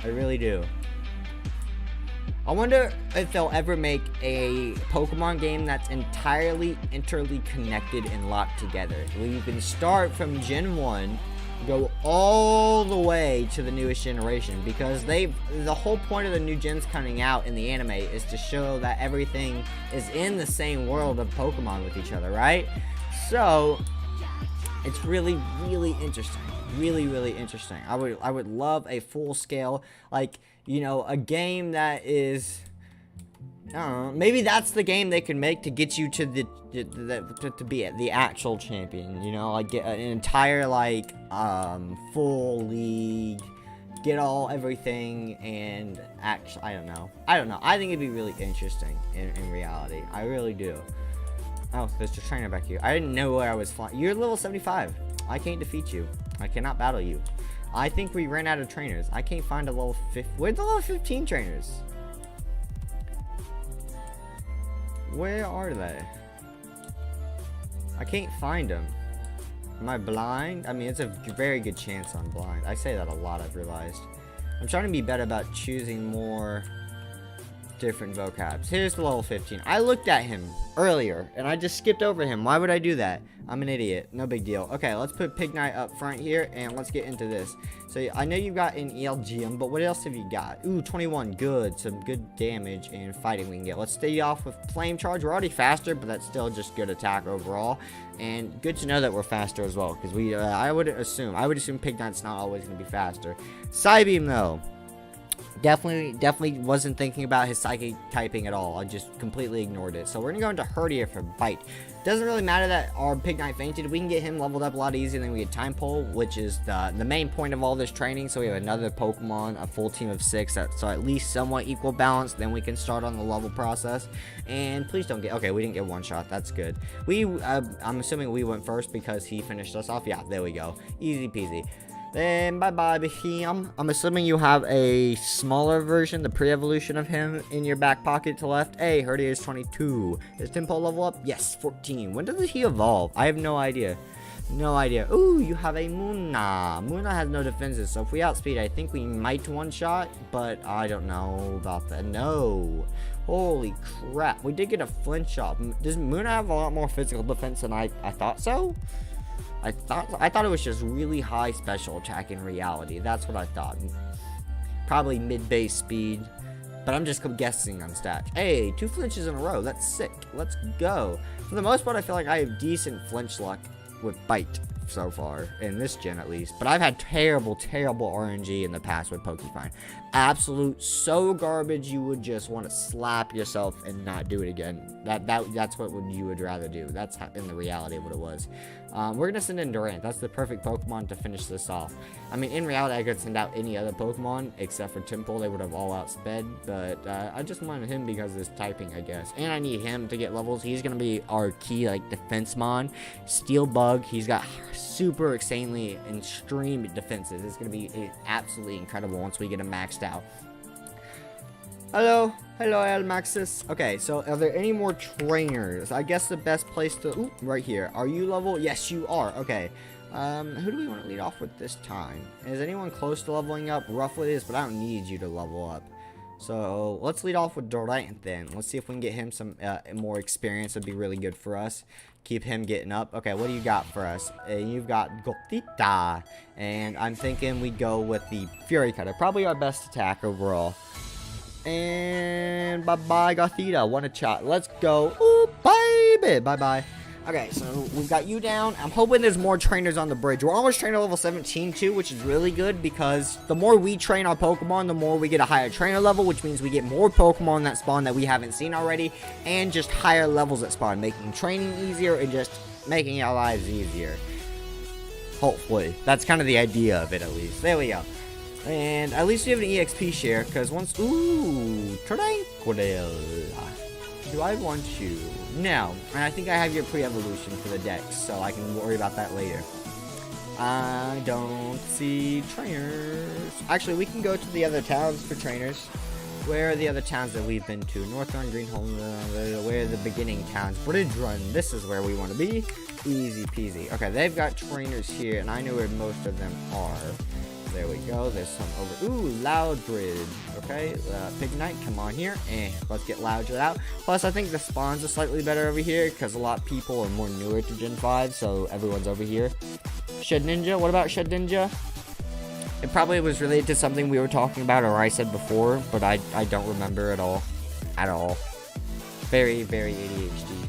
I really do. I wonder if they'll ever make a Pokemon game that's entirely connected and locked together, where you can start from Gen 1, go all the way to the newest generation, because the whole point of the new gens coming out in the anime is to show that everything is in the same world of Pokemon with each other, right? So it's really interesting. Really interesting. I would love a full scale, like, you know, a game that is, I don't know, maybe that's the game they could make to get you to to be the actual champion, you know, like get an entire, like, full league, get everything, and actually, I don't know. I think it'd be really interesting in reality. I really do. Oh, there's a trainer back here. I didn't know where I was flying. You're level 75. I can't defeat you. I cannot battle you. I think we ran out of trainers. I can't find a level 15. Where's the level 15 trainers? Where are they? I can't find them. Am I blind? I mean, it's a very good chance I'm blind. I say that a lot, I've realized. I'm trying to be better about choosing more different vocabs. Here's the level 15. I looked at him earlier, and I just skipped over him. Why would I do that? I'm an idiot. No big deal. Okay, let's put Pignite up front here, and let's get into this. So, I know you've got an ELGM, but what else have you got? Ooh, 21. Good. Some good damage and fighting we can get. Let's stay off with Flame Charge. We're already faster, but that's still just good attack overall. And good to know that we're faster as well, because I would assume Pignite's not always going to be faster. Psybeam, though. Definitely wasn't thinking about his psychic typing at all. I just completely ignored it. So we're gonna go into Herdia for Bite. Doesn't really matter that our Pignite fainted. We can get him leveled up a lot easier than we get Time Pole, which is the main point of all this training. So we have another Pokemon, a full team of 6, so at least somewhat equal balance. Then we can start on the level process. And please don't get, okay, we didn't get one shot. That's good. I'm assuming we went first because he finished us off. Yeah, there we go. Easy peasy. Then bye-bye to him. I'm assuming you have a smaller version, the pre-evolution of him, in your back pocket to left. Hey, Herdia is 22. Is Tempo level up? Yes, 14. When does he evolve? I have no idea. No idea. Ooh, you have a Muna. Muna has no defenses, so if we outspeed, I think we might one-shot, but I don't know about that. No. Holy crap. We did get a flinch off. Does Muna have a lot more physical defense than I thought so? I thought it was just really high special attack in reality. That's what I thought. Probably mid-base speed. But I'm just guessing on stats. Hey, 2 flinches in a row. That's sick. Let's go. For the most part, I feel like I have decent flinch luck with Bite so far. In this gen, at least. But I've had terrible RNG in the past with PokeFind. Absolute so garbage you would just want to slap yourself and not do it again. That's what you would rather do. That's in the reality of what it was. We're going to send in Durant. That's the perfect Pokemon to finish this off. I mean, in reality, I could send out any other Pokemon except for Temple. They would have all outsped. But I just wanted him because of his typing, I guess. And I need him to get levels. He's going to be our key, like, Defensemon. Steel Bug. He's got super insanely extreme defenses. It's going to be absolutely incredible once we get him maxed out. Hello, Almaxis. Okay, so are there any more trainers? I guess the best place to, ooh, right here. Are you level? Yes, you are. Okay. Who do we want to lead off with this time? Is anyone close to leveling up? Roughly it is, but I don't need you to level up. So let's lead off with Durant then. Let's see if we can get him some more experience. It'd be really good for us. Keep him getting up. Okay, what do you got for us? You've got Gotita. And I'm thinking we go with the Fury Cutter. Probably our best attack overall. And bye-bye, Gothita. One a shot. Let's go. Ooh, baby. Bye-bye. Okay, so we've got you down. I'm hoping there's more trainers on the bridge. We're almost trained to level 17 too, which is really good because the more we train our Pokemon, the more we get a higher trainer level, which means we get more Pokemon that spawn that we haven't seen already, and just higher levels that spawn, making training easier and just making our lives easier. Hopefully. That's kind of the idea of it, at least. There we go. And at least we have an EXP share, because once... Ooh, Tranquil. Do I want you? No. And I think I have your pre-evolution for the Dex, so I can worry about that later. I don't see trainers. Actually, we can go to the other towns for trainers. Where are the other towns that we've been to? Northrun, Greenholm, where are the beginning towns? Bridge Run, this is where we want to be. Easy peasy. Okay, they've got trainers here, and I know where most of them are. There we go. There's some over. Ooh, Loudbridge. Okay, Pignite, come on here. Let's get Loudbridge out. Plus, I think the spawns are slightly better over here because a lot of people are more newer to Gen 5, so everyone's over here. Shed Ninja. What about Shed Ninja? It probably was related to something we were talking about or I said before, but I don't remember at all. At all. Very, very ADHD.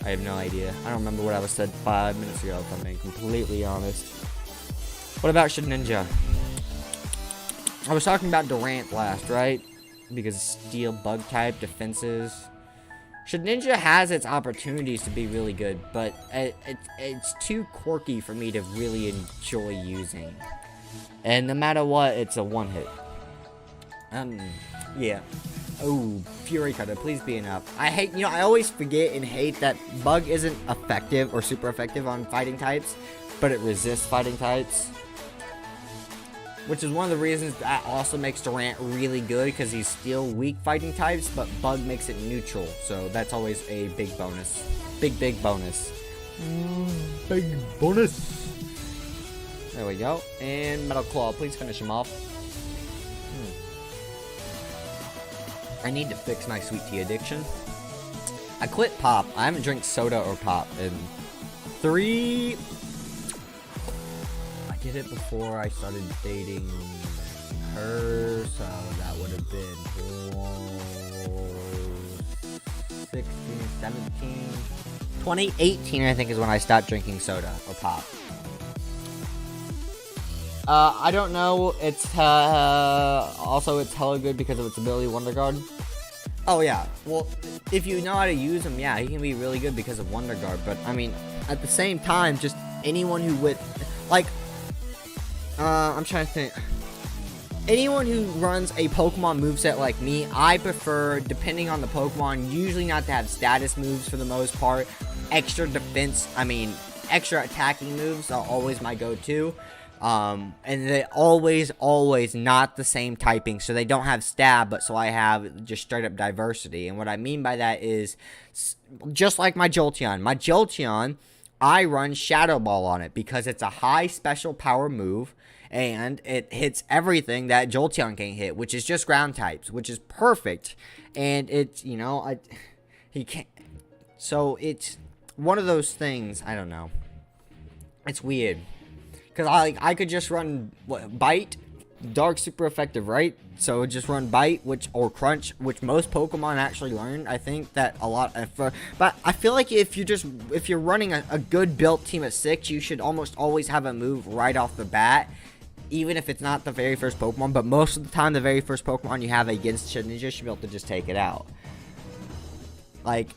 I have no idea. I don't remember what I was said 5 minutes ago, if I'm being completely honest. What about Shed Ninja? I was talking about Durant last, right? Because steel bug type defenses. Shed Ninja has its opportunities to be really good, but it's too quirky for me to really enjoy using. And no matter what, it's a one hit. Yeah. Oh, Fury Cutter, please be enough. I hate, I always forget and hate that Bug isn't effective or super effective on fighting types, but it resists fighting types. Which is one of the reasons that also makes Durant really good, because he's still weak fighting types, but Bug makes it neutral. So that's always a big bonus. Big bonus. Big bonus. There we go. And Metal Claw, please finish him off. I need to fix my sweet tea addiction. I quit pop. I haven't drank soda or pop in 3... I did it before I started dating her, so that would have been 16, 17, 2018 I think is when I stopped drinking soda or pop. I don't know, it's also it's hella good because of its ability Wonder Guard. Oh yeah, well, if you know how to use him, yeah, he can be really good because of Wonder Guard, but I mean, at the same time, just anyone who I'm trying to think. Anyone who runs a Pokemon moveset like me, I prefer, depending on the Pokemon, usually not to have status moves for the most part. Extra defense, extra attacking moves are always my go-to. And they always not the same typing, so they don't have stab, but so I have just straight up diversity. And what I mean by that is, just like my Jolteon, I run Shadow Ball on it because it's a high special power move, and it hits everything that Jolteon can hit, which is just ground types, which is perfect. And it's, he can't, so it's one of those things, I don't know, it's weird, because I could just run, Bite, Dark super effective, right? So just run Bite, or Crunch, which most Pokemon actually learn. I think that a lot, but I feel like if you're running a good built team of 6, you should almost always have a move right off the bat, even if it's not the very first Pokemon. But most of the time, the very first Pokemon you have against Shed Ninja should be able to just take it out. Like,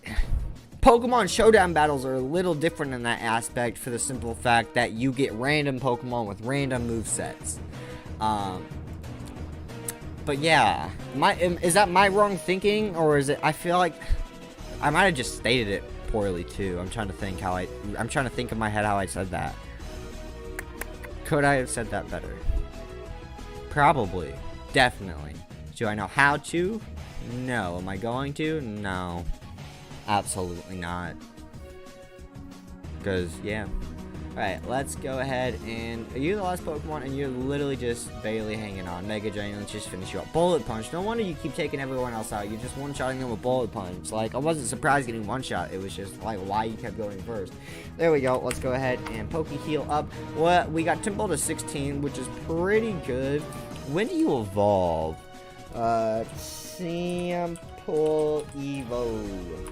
Pokemon Showdown battles are a little different in that aspect for the simple fact that you get random Pokemon with random movesets. But yeah, is that my wrong thinking, or is it? I feel like I might have just stated it poorly too. I'm trying to think in my head how I said that. Could I have said that better? Probably, definitely. Do I know how to? No. Am I going to? No, absolutely not. Because yeah. Alright, let's go ahead and... Are you the last Pokemon? And you're literally just barely hanging on. Mega Drain, let's just finish you up. Bullet Punch. No wonder you keep taking everyone else out. You're just one-shotting them with Bullet Punch. Like, I wasn't surprised getting one-shot. It was just, like, why you kept going first. There we go. Let's go ahead and Poke Heal up. Well, we got Temple to 16, which is pretty good. When do you evolve? Sample Evo.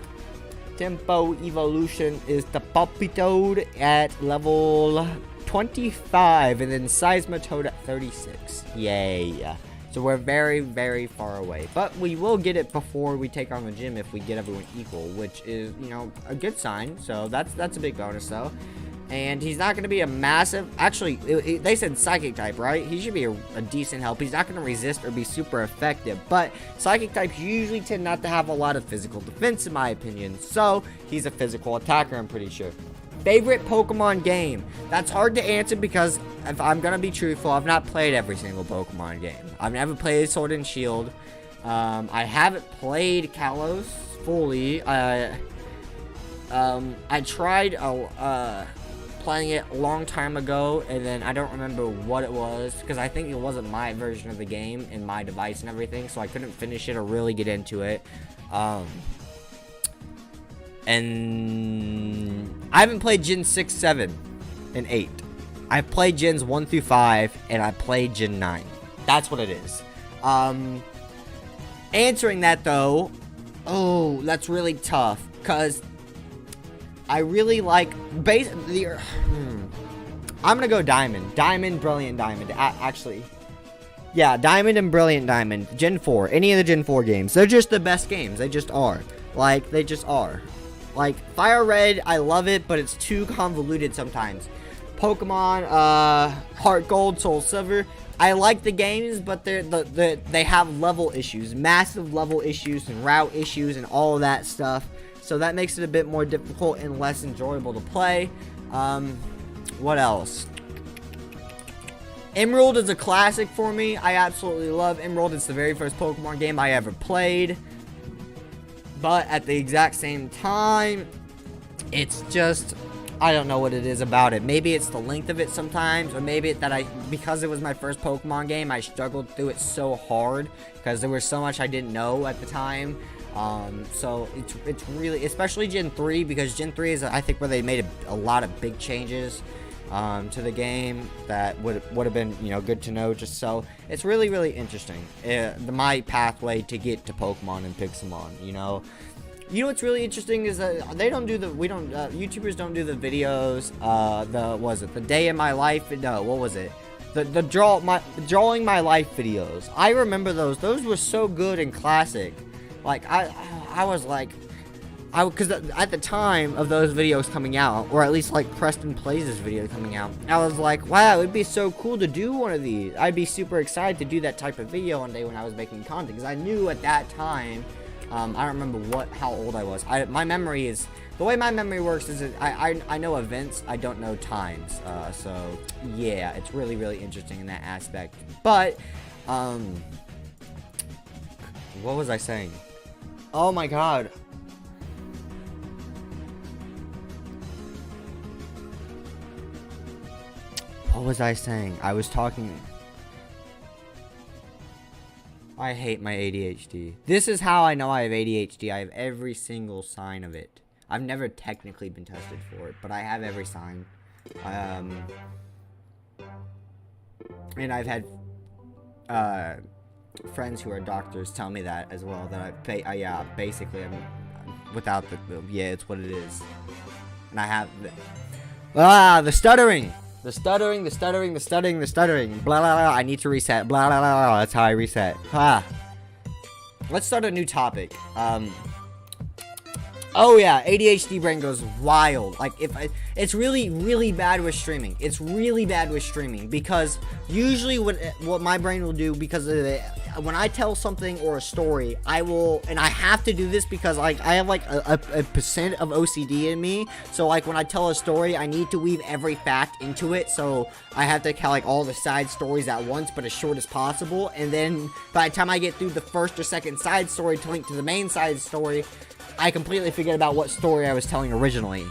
Tempo evolution is the Puppy-Toad at level 25, and then Seismitoad at 36. Yay. So we're very, very far away. But we will get it before we take on the gym if we get everyone equal, which is, you know, a good sign. So that's a big bonus, though. And he's not going to be a massive... Actually, they said Psychic type, right? He should be a decent help. He's not going to resist or be super effective. But Psychic types usually tend not to have a lot of physical defense, in my opinion. So, he's a physical attacker, I'm pretty sure. Favorite Pokemon game? That's hard to answer because, if I'm going to be truthful, I've not played every single Pokemon game. I've never played Sword and Shield. I haven't played Kalos fully. I tried playing it a long time ago, and then I don't remember what it was because I think it wasn't my version of the game and my device and everything, so I couldn't finish it or really get into it. And I haven't played Gen 6, 7, and 8. I've played Gens 1 through 5, and I played Gen 9. That's what it is. Answering that though, oh, that's really tough because I really like basically. I'm gonna go Diamond, Brilliant Diamond. Actually, yeah, Diamond and Brilliant Diamond. Gen 4, any of the Gen 4 games. They're just the best games. They just are. Like they just are. Like Fire Red, I love it, but it's too convoluted sometimes. Pokemon, Heart Gold, Soul Silver. I like the games, but they have level issues, massive level issues, and route issues, and all of that stuff. So that makes it a bit more difficult and less enjoyable to play. What else? Emerald is a classic for me. I absolutely love Emerald. It's the very first Pokemon game I ever played. But at the exact same time, it's just, I don't know what it is about it. Maybe it's the length of it sometimes, or maybe because it was my first Pokemon game, I struggled through it so hard because there was so much I didn't know at the time. So it's really, especially Gen 3, because Gen 3 is, I think, where they made a lot of big changes to the game that would have been, you know, good to know. Just so it's really, really interesting. My pathway to get to Pokemon and Pixelmon, you know. You know what's really interesting is that they don't do the, YouTubers don't do the videos, the day in my life, no, what was it? The drawing my life videos. I remember those were so good and classic. Like, I was like, because at the time of those videos coming out, or at least like Preston Plays this video coming out, I was like, wow, it'd be so cool to do one of these. I'd be super excited to do that type of video one day when I was making content, because I knew at that time, I don't remember how old I was. My memory is, the way my memory works is I know events, I don't know times. So yeah, it's really, really interesting in that aspect. But, what was I saying? Oh my god. What was I saying? I was talking... I hate my ADHD. This is how I know I have ADHD. I have every single sign of it. I've never technically been tested for it, but I have every sign. And I've had friends who are doctors tell me that as well, that yeah, basically I'm without yeah, it's what it is. And I have the stuttering. The stuttering, blah, blah, blah, I need to reset, blah, blah, blah, blah, that's how I reset. Let's start a new topic. Oh yeah, ADHD brain goes wild. Like, it's really, really bad with streaming. It's really bad with streaming, because usually what my brain will do, because when I tell something or a story, I will, and I have to do this because, like, I have like a percent of OCD in me. So like when I tell a story, I need to weave every fact into it. So I have to tell like all the side stories at once, but as short as possible. And then by the time I get through the first or second side story to link to the main side story, I completely forget about what story I was telling originally.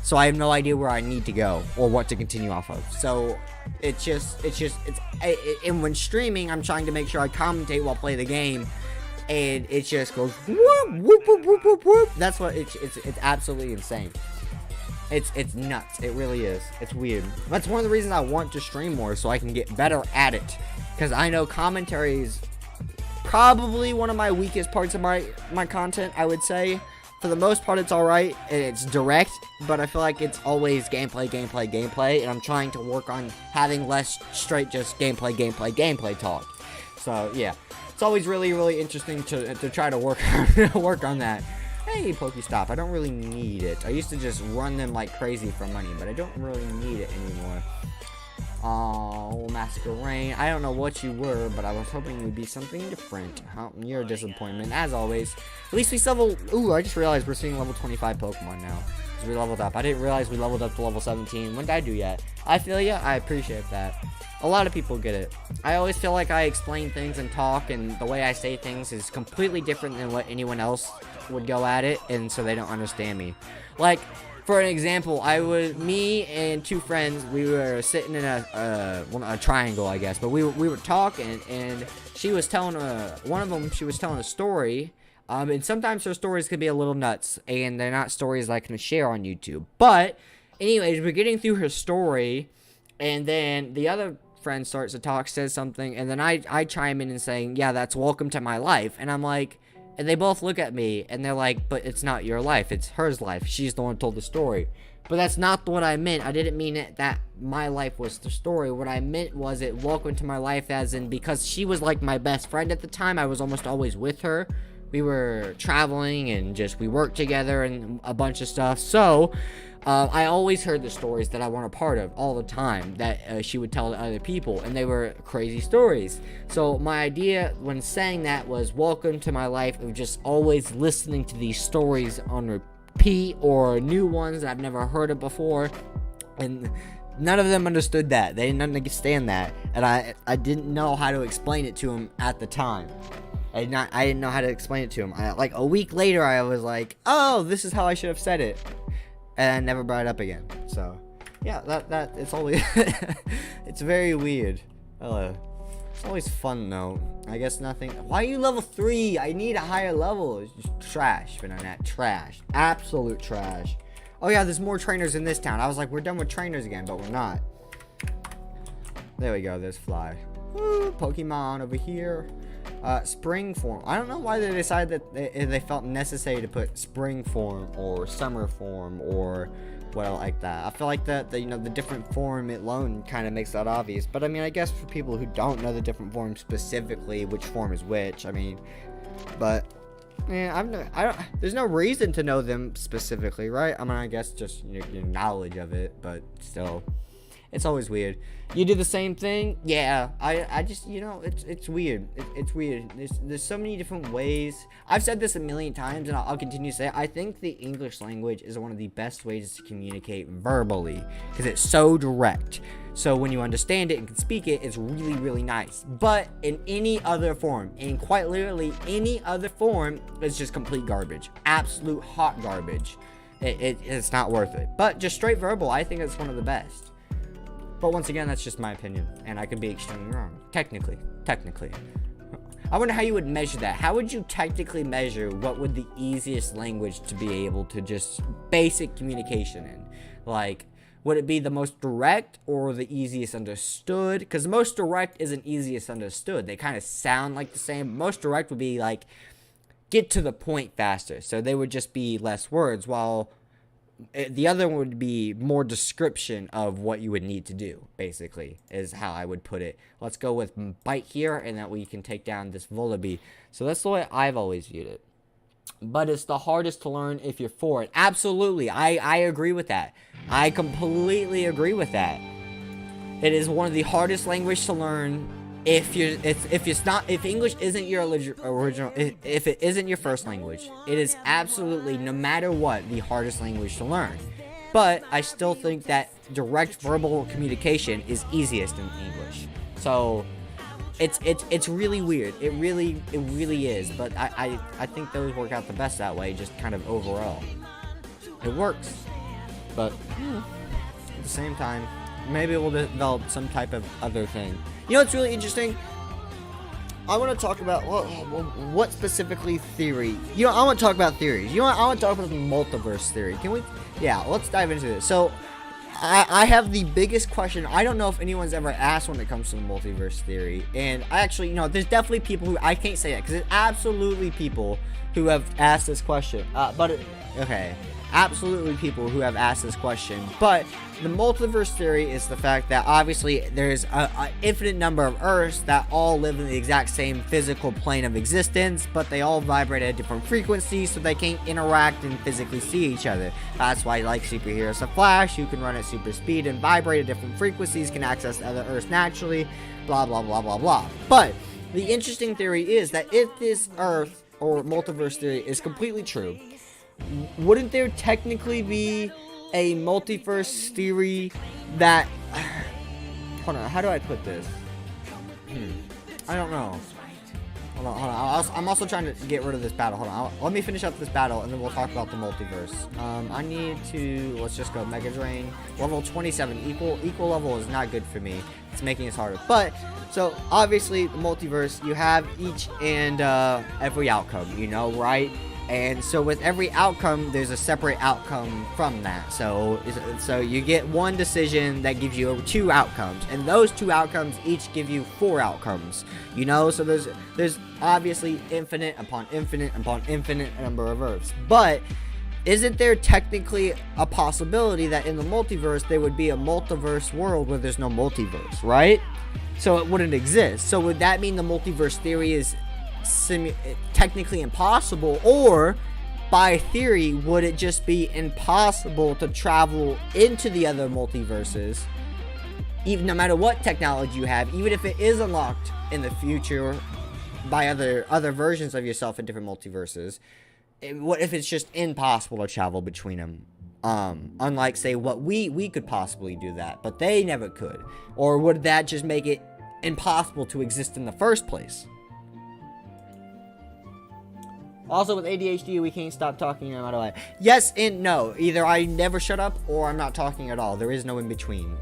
So I have no idea where I need to go or what to continue off of. So and when streaming, I'm trying to make sure I commentate while playing the game, and it just goes whoop, whoop, whoop, whoop, whoop, whoop. That's what it's absolutely insane. It's nuts. It really is. It's weird. That's one of the reasons I want to stream more, so I can get better at it, because I know commentary is probably one of my weakest parts of my content, I would say. for the most part, it's alright, and it's direct, but I feel like it's always gameplay, and I'm trying to work on having less straight just gameplay talk. So, yeah. It's always really interesting to try to work on that. Hey, Pokestop, I don't really need it. I used to just run them like crazy for money, but I don't really need it anymore. Oh, Masquerain. I don't know what you were, but I was hoping you'd be something different. Oh, you're a disappointment, as always. At least we level... Ooh, I just realized we're seeing level 25 Pokemon now. Because we leveled up. I didn't realize we leveled up to level 17. What did I do yet? I feel ya. I appreciate that. A lot of people get it. I always feel like I explain things and talk, and the way I say things is completely different than what anyone else would go at it, and so they don't understand me. Like, for an example, me and two friends, we were sitting in a triangle, I guess, but we were talking, and she was telling one of them, she was telling a story, and sometimes her stories could be a little nuts, and they're not stories I can share on YouTube. But, anyways, we're getting through her story, and then the other friend starts to talk, says something, and then I chime in and saying, yeah, that's welcome to my life, and I'm like, and they both look at me, and they're like, but it's not your life, it's her life, she's the one who told the story. But that's not what I meant. I didn't mean it that my life was the story. What I meant was it welcome to my life, as in, because she was like my best friend at the time, I was almost always with her. We were traveling, and we worked together, and a bunch of stuff, so... I always heard the stories that I weren't a part of all the time that she would tell to other people, and they were crazy stories. So my idea when saying that was welcome to my life of just always listening to these stories on repeat, or new ones that I've never heard of before, and none of them understood that. They didn't understand that, and I didn't know how to explain it to them at the time. I didn't know how to explain it to them. Like a week later, I was like, oh, this is how I should have said it. And I never brought it up again. So, yeah, that it's always... it's very weird. It's always fun, though. I guess nothing... Why are you level 3? I need a higher level. It's just trash, Banana. Trash. Absolute trash. Oh, yeah, there's more trainers in this town. I was like, we're done with trainers again, but we're not. There we go. There's Fly. Woo, Pokemon over here. Spring form. I don't know why they decided that they felt necessary to put spring form or summer form or well like that. I feel like that the different form alone kind of makes that obvious. But I mean, I guess for people who don't know the different forms specifically, which form is which. I mean, but yeah, there's no reason to know them specifically, right? I mean, I guess just your knowledge of it, but still. It's always weird. You do the same thing? Yeah. I just, it's weird. It's weird. There's so many different ways. I've said this a million times, and I'll continue to say it. I think the English language is one of the best ways to communicate verbally, because it's so direct. So when you understand it and can speak it, it's really nice. But in any other form, in quite literally any other form, it's just complete garbage. Absolute hot garbage. It's not worth it. But just straight verbal, I think it's one of the best. But once again, that's just my opinion, and I could be extremely wrong. Technically. I wonder how you would measure that. How would you technically measure what would the easiest language to be able to just basic communication in? Like, would it be the most direct or the easiest understood? Because most direct isn't easiest understood. They kind of sound like the same. Most direct would be like, get to the point faster. So they would just be less words, while... the other one would be more description of what you would need to do, basically, is how I would put it. Let's go with bite here, and that we can take down this Volibee. So that's the way I've always viewed it. But it's the hardest to learn if you're for it. Absolutely, I agree with that. I completely agree with that. It is one of the hardest languages to learn if English isn't your original, if it isn't your first language. It is absolutely, no matter what, the hardest language to learn. But I still think that direct verbal communication is easiest in English. So it's really weird. It really is. But I think those work out the best that way, just kind of overall. It works. But at the same time, maybe we'll develop some type of other thing. You know what's really interesting? I want to talk about what specifically theory. I want to talk about theories. I want to talk about the multiverse theory. Can we? Yeah, let's dive into this. So, I have the biggest question. I don't know if anyone's ever asked when it comes to the multiverse theory. And I actually, there's definitely people who, I can't say that, because there's absolutely people who have asked this question. Okay. Absolutely people who have asked this question. But the multiverse theory is the fact that obviously there's an infinite number of Earths that all live in the exact same physical plane of existence, but they all vibrate at different frequencies, so they can't interact and physically see each other. That's why, like superheroes of Flash, who can run at super speed and vibrate at different frequencies, can access other Earths naturally, blah, blah, blah, blah, blah. But the interesting theory is that if this Earth or multiverse theory is completely true, wouldn't there technically be a multiverse theory that... Hold on, how do I put this? I don't know. Hold on. I'm also trying to get rid of this battle. Hold on. Let me finish up this battle, and then we'll talk about the multiverse. I need to... Let's just go Mega Drain. Level 27. Equal level is not good for me. It's making it harder. But, so, obviously, the multiverse, you have each and every outcome, right? And so with every outcome, there's a separate outcome from that. So you get one decision that gives you 2 outcomes, and those 2 outcomes each give you 4 outcomes. So there's obviously infinite upon infinite upon infinite number of Earths. But isn't there technically a possibility that in the multiverse there would be a multiverse world where there's no multiverse, right? So it wouldn't exist. So would that mean the multiverse theory is technically impossible, or by theory would it just be impossible to travel into the other multiverses, even no matter what technology you have, even if it is unlocked in the future by other versions of yourself in different multiverses? What if it's just impossible to travel between them? Unlike, say, what we could possibly do that, but they never could. Or would that just make it impossible to exist in the first place? Also, with ADHD, we can't stop talking no matter what. Yes and no. Either I never shut up, or I'm not talking at all. There is no in between.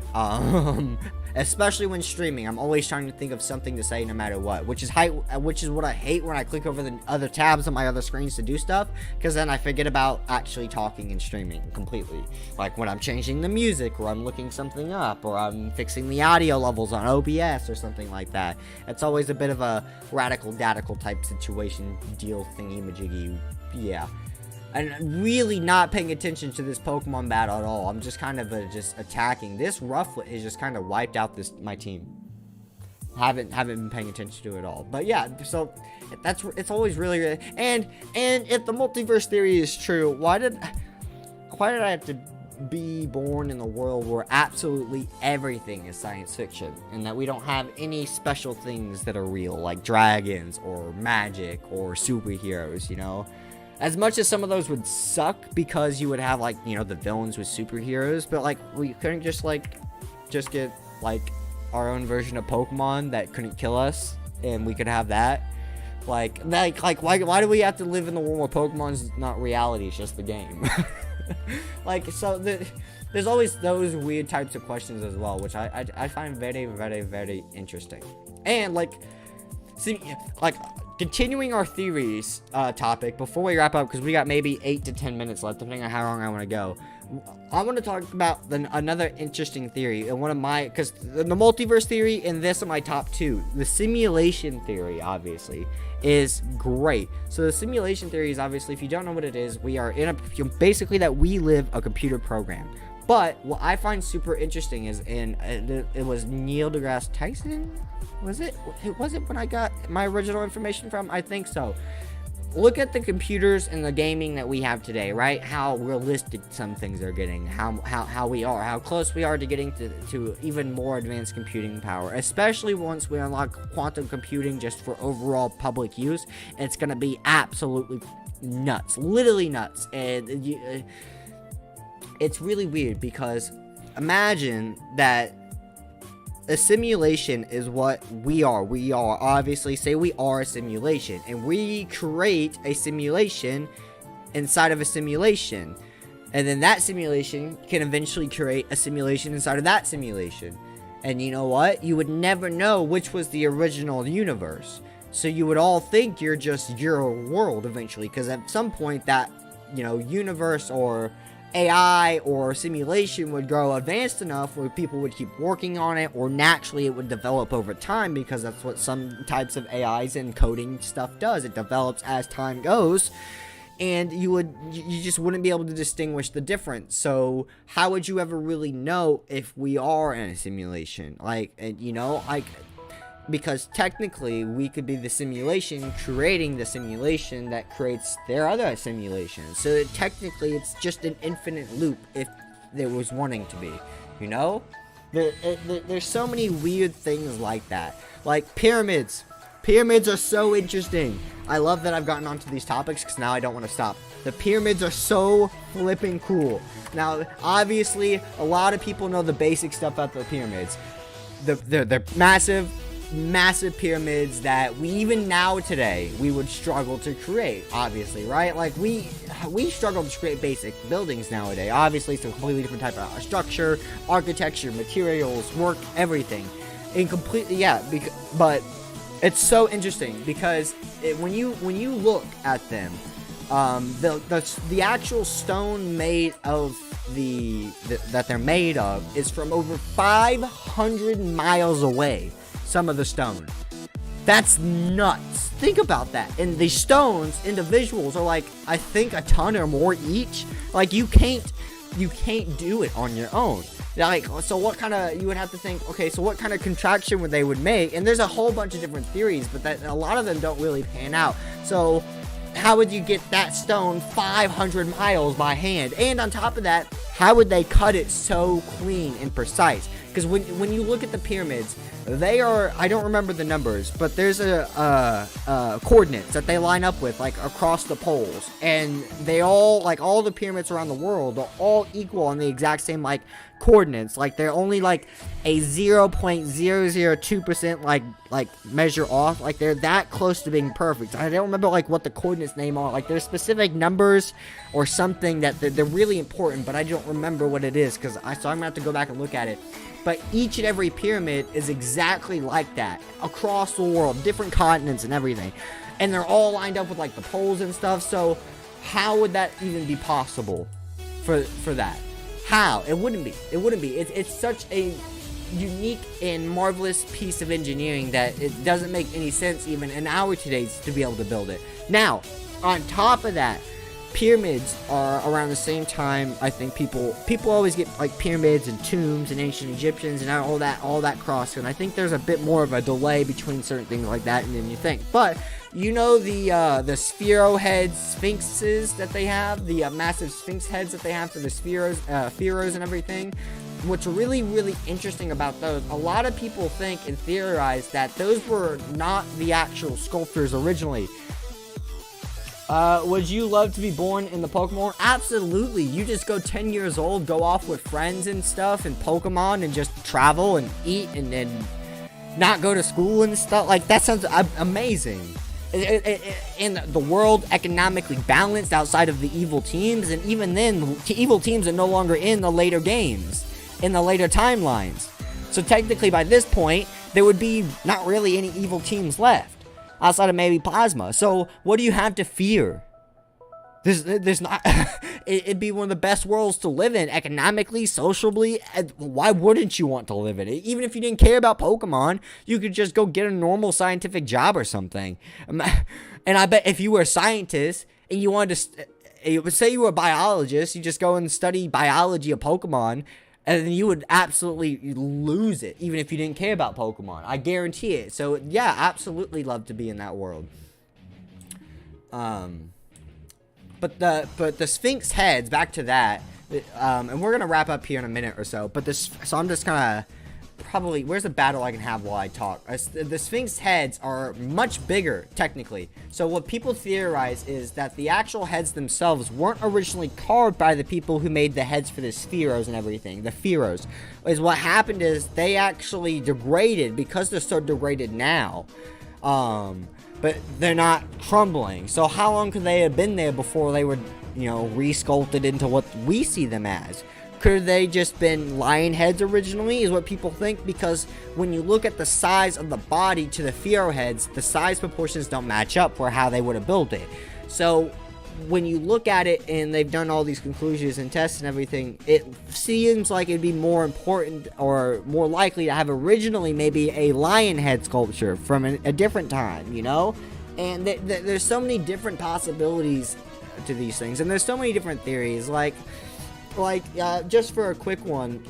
Especially when streaming, I'm always trying to think of something to say no matter what. Which is what I hate when I click over the other tabs on my other screens to do stuff, because then I forget about actually talking and streaming completely. Like when I'm changing the music, or I'm looking something up, or I'm fixing the audio levels on OBS or something like that. It's always a bit of a radical type situation deal thingy-majiggy. Yeah. And really not paying attention to this Pokemon battle at all. I'm just kind of just attacking. This Rufflet has just kind of wiped out my team. Haven't been paying attention to it at all. But yeah, so it's always really and if the multiverse theory is true, why did I have to be born in a world where absolutely everything is science fiction, and that we don't have any special things that are real, like dragons or magic or superheroes, As much as some of those would suck, because you would have, like, the villains with superheroes, but, like, we couldn't just get, like, our own version of Pokemon that couldn't kill us, and we could have that. Like, why do we have to live in the world where Pokemon's not reality, it's just the game? Like, so, there's always those weird types of questions as well, which I find very, very, very interesting. And, like, see, like... Continuing our theories topic, before we wrap up, because we got maybe 8 to 10 minutes left, depending on how long I want to go. I want to talk about another interesting theory, and one of my, because the multiverse theory and this are my top 2. The simulation theory, obviously, is great. So the simulation theory is, obviously, if you don't know what it is, we are in basically that we live a computer program. But what I find super interesting is, it was Neil deGrasse Tyson. Was it when I got my original information from? I think so. Look at the computers and the gaming that we have today, right? How realistic some things are getting, how close we are to getting to even more advanced computing power, especially once we unlock quantum computing just for overall public use. It's gonna be absolutely nuts, literally nuts, and it's really weird, because imagine that a simulation is what we are. We are, obviously, say we are a simulation, and we create a simulation inside of a simulation, and then that simulation can eventually create a simulation inside of that simulation. And you know what? You would never know which was the original universe, so you would all think you're just your world eventually, because at some point that universe or AI or simulation would grow advanced enough where people would keep working on it, or naturally it would develop over time, because that's what some types of AIs and coding stuff does. It develops as time goes, and you just wouldn't be able to distinguish the difference. So how would you ever really know if we are in a simulation? Like, you know, like, because technically we could be the simulation creating the simulation that creates their other simulation. So technically it's just an infinite loop if there was wanting to be, you know? There's so many weird things like that. Like pyramids. Pyramids are so interesting. I love that I've gotten onto these topics because now I don't want to stop. The pyramids are so flipping cool. Now, obviously, a lot of people know the basic stuff about the pyramids. They're massive pyramids that we even now today we would struggle to create, obviously, right? Like we struggle to create basic buildings nowadays. Obviously it's a completely different type of structure, architecture, materials, work, everything, and completely, yeah, but it's so interesting because when you look at them, the actual stone made of that they're made of is from over 500 miles away. Some of the stone. That's nuts. Think about that. And the stones, individuals, are like, I think a ton or more each. Like, you can't do it on your own. Like, so what kind of, you would have to think, okay, so what kind of contraction would they make? And there's a whole bunch of different theories, but that a lot of them don't really pan out. So how would you get that stone 500 miles by hand? And on top of that, how would they cut it so clean and precise? Because when you look at the pyramids, they are, I don't remember the numbers, but there's a coordinates that they line up with, like, across the poles. And they all, like, all the pyramids around the world are all equal on the exact same, like, coordinates. Like, they're only, like, a 0.002%, like, measure off. Like, they're that close to being perfect. I don't remember, like, what the coordinates name are. Like, there's specific numbers or something that they're really important, but I don't remember what it is, so I'm gonna have to go back and look at it. But each and every pyramid is exactly like that across the world, different continents and everything. And they're all lined up with, like, the poles and stuff. So how would that even be possible for that? How? It wouldn't be. It wouldn't be. It's such a unique and marvelous piece of engineering that it doesn't make any sense even in our today's to be able to build it. Now, on top of that, pyramids are around the same time. I think people always get, like, pyramids and tombs and ancient Egyptians and all that cross, and I think there's a bit more of a delay between certain things like that than you think. But you know the sphero head sphinxes that they have, the massive sphinx heads that they have for the pharaohs and everything. What's really, really interesting about those, a lot of people think and theorize that those were not the actual sculptors originally. Would you love to be born in the Pokemon? Absolutely. You just go 10 years old, go off with friends and stuff and Pokemon and just travel and eat and not go to school and stuff. Like, that sounds amazing. In the world economically balanced outside of the evil teams, and even then, evil teams are no longer in the later games, in the later timelines. So technically by this point, there would be not really any evil teams left. Outside of maybe Plasma. So, what do you have to fear? There's not... It'd be one of the best worlds to live in, economically, socially. Why wouldn't you want to live in it? Even if you didn't care about Pokemon, you could just go get a normal scientific job or something. And I bet if you were a scientist, and you wanted to... say you were a biologist, you just go and study biology of Pokemon, and then you would absolutely lose it, even if you didn't care about Pokemon. I guarantee it. So, yeah, absolutely love to be in that world. But the Sphinx heads, back to that, and we're gonna wrap up here in a minute or so. But so I'm just gonna probably, where's the battle I can have while I talk? The Sphinx heads are much bigger, technically. So what people theorize is that the actual heads themselves weren't originally carved by the people who made the heads for the Spheros and everything. The Pharaohs. Is what happened is they actually degraded, because they're so degraded now. But they're not crumbling. So how long could they have been there before they were, re-sculpted into what we see them as? Could they just been lion heads originally, is what people think? Because when you look at the size of the body to the Pharaoh heads, the size proportions don't match up for how they would have built it. So when you look at it and they've done all these conclusions and tests and everything, it seems like it'd be more important or more likely to have originally maybe a lion head sculpture from a different time, you know? And there's so many different possibilities to these things, and there's so many different theories, like just for a quick one,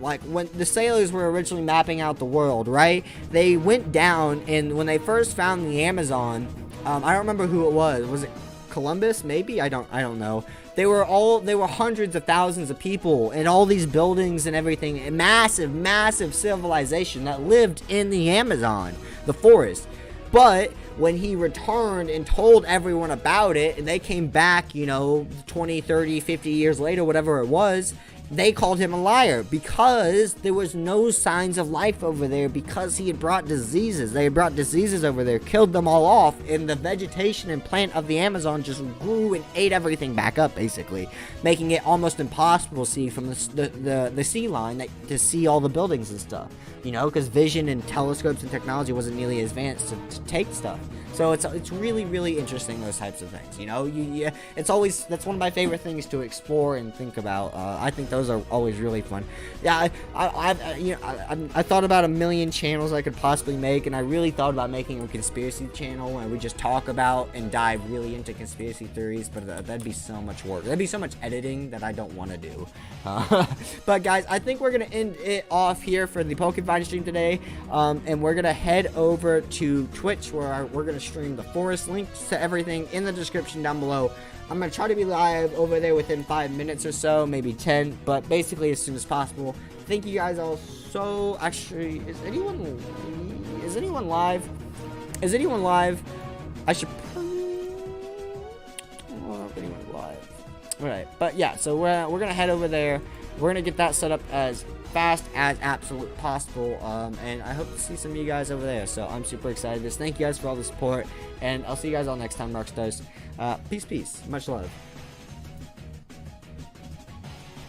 like when the sailors were originally mapping out the world, right? They went down, and when they first found the Amazon, I don't remember who it was it Columbus, maybe? I don't know. They were hundreds of thousands of people and all these buildings and everything, a massive civilization that lived in the Amazon, the forest. But when he returned and told everyone about it, and they came back, you know, 20, 30, 50 years later, whatever it was, they called him a liar because there was no signs of life over there, because he had brought diseases. They had brought diseases over there, killed them all off, and the vegetation and plant of the Amazon just grew and ate everything back up, basically, making it almost impossible to see from the sea line to see all the buildings and stuff, you know, because vision and telescopes and technology wasn't nearly as advanced to take stuff. So it's really interesting, those types of things, you know. It's always, that's one of my favorite things to explore and think about. I think those are always really fun. Yeah, I thought about a million channels I could possibly make, and I really thought about making a conspiracy channel where we just talk about and dive really into conspiracy theories, but that'd be so much work. That'd be so much editing that I don't want to do. But guys, I think we're gonna end it off here for the PokeFind stream today, and we're gonna head over to Twitch, where we're gonna stream the forest. Links to everything in the description down below. I'm gonna try to be live over there within 5 minutes or so, maybe 10, but basically as soon as possible. Thank you guys all so. Actually, is anyone live? Is anyone live? I should. I don't know if anyone's live. Alright, but yeah, so we're gonna head over there. We're gonna get that set up as fast as absolute possible, and I hope to see some of you guys over there. So I'm super excited. Thank you guys for all the support, and I'll see you guys all next time, Rockstars. Peace, much love.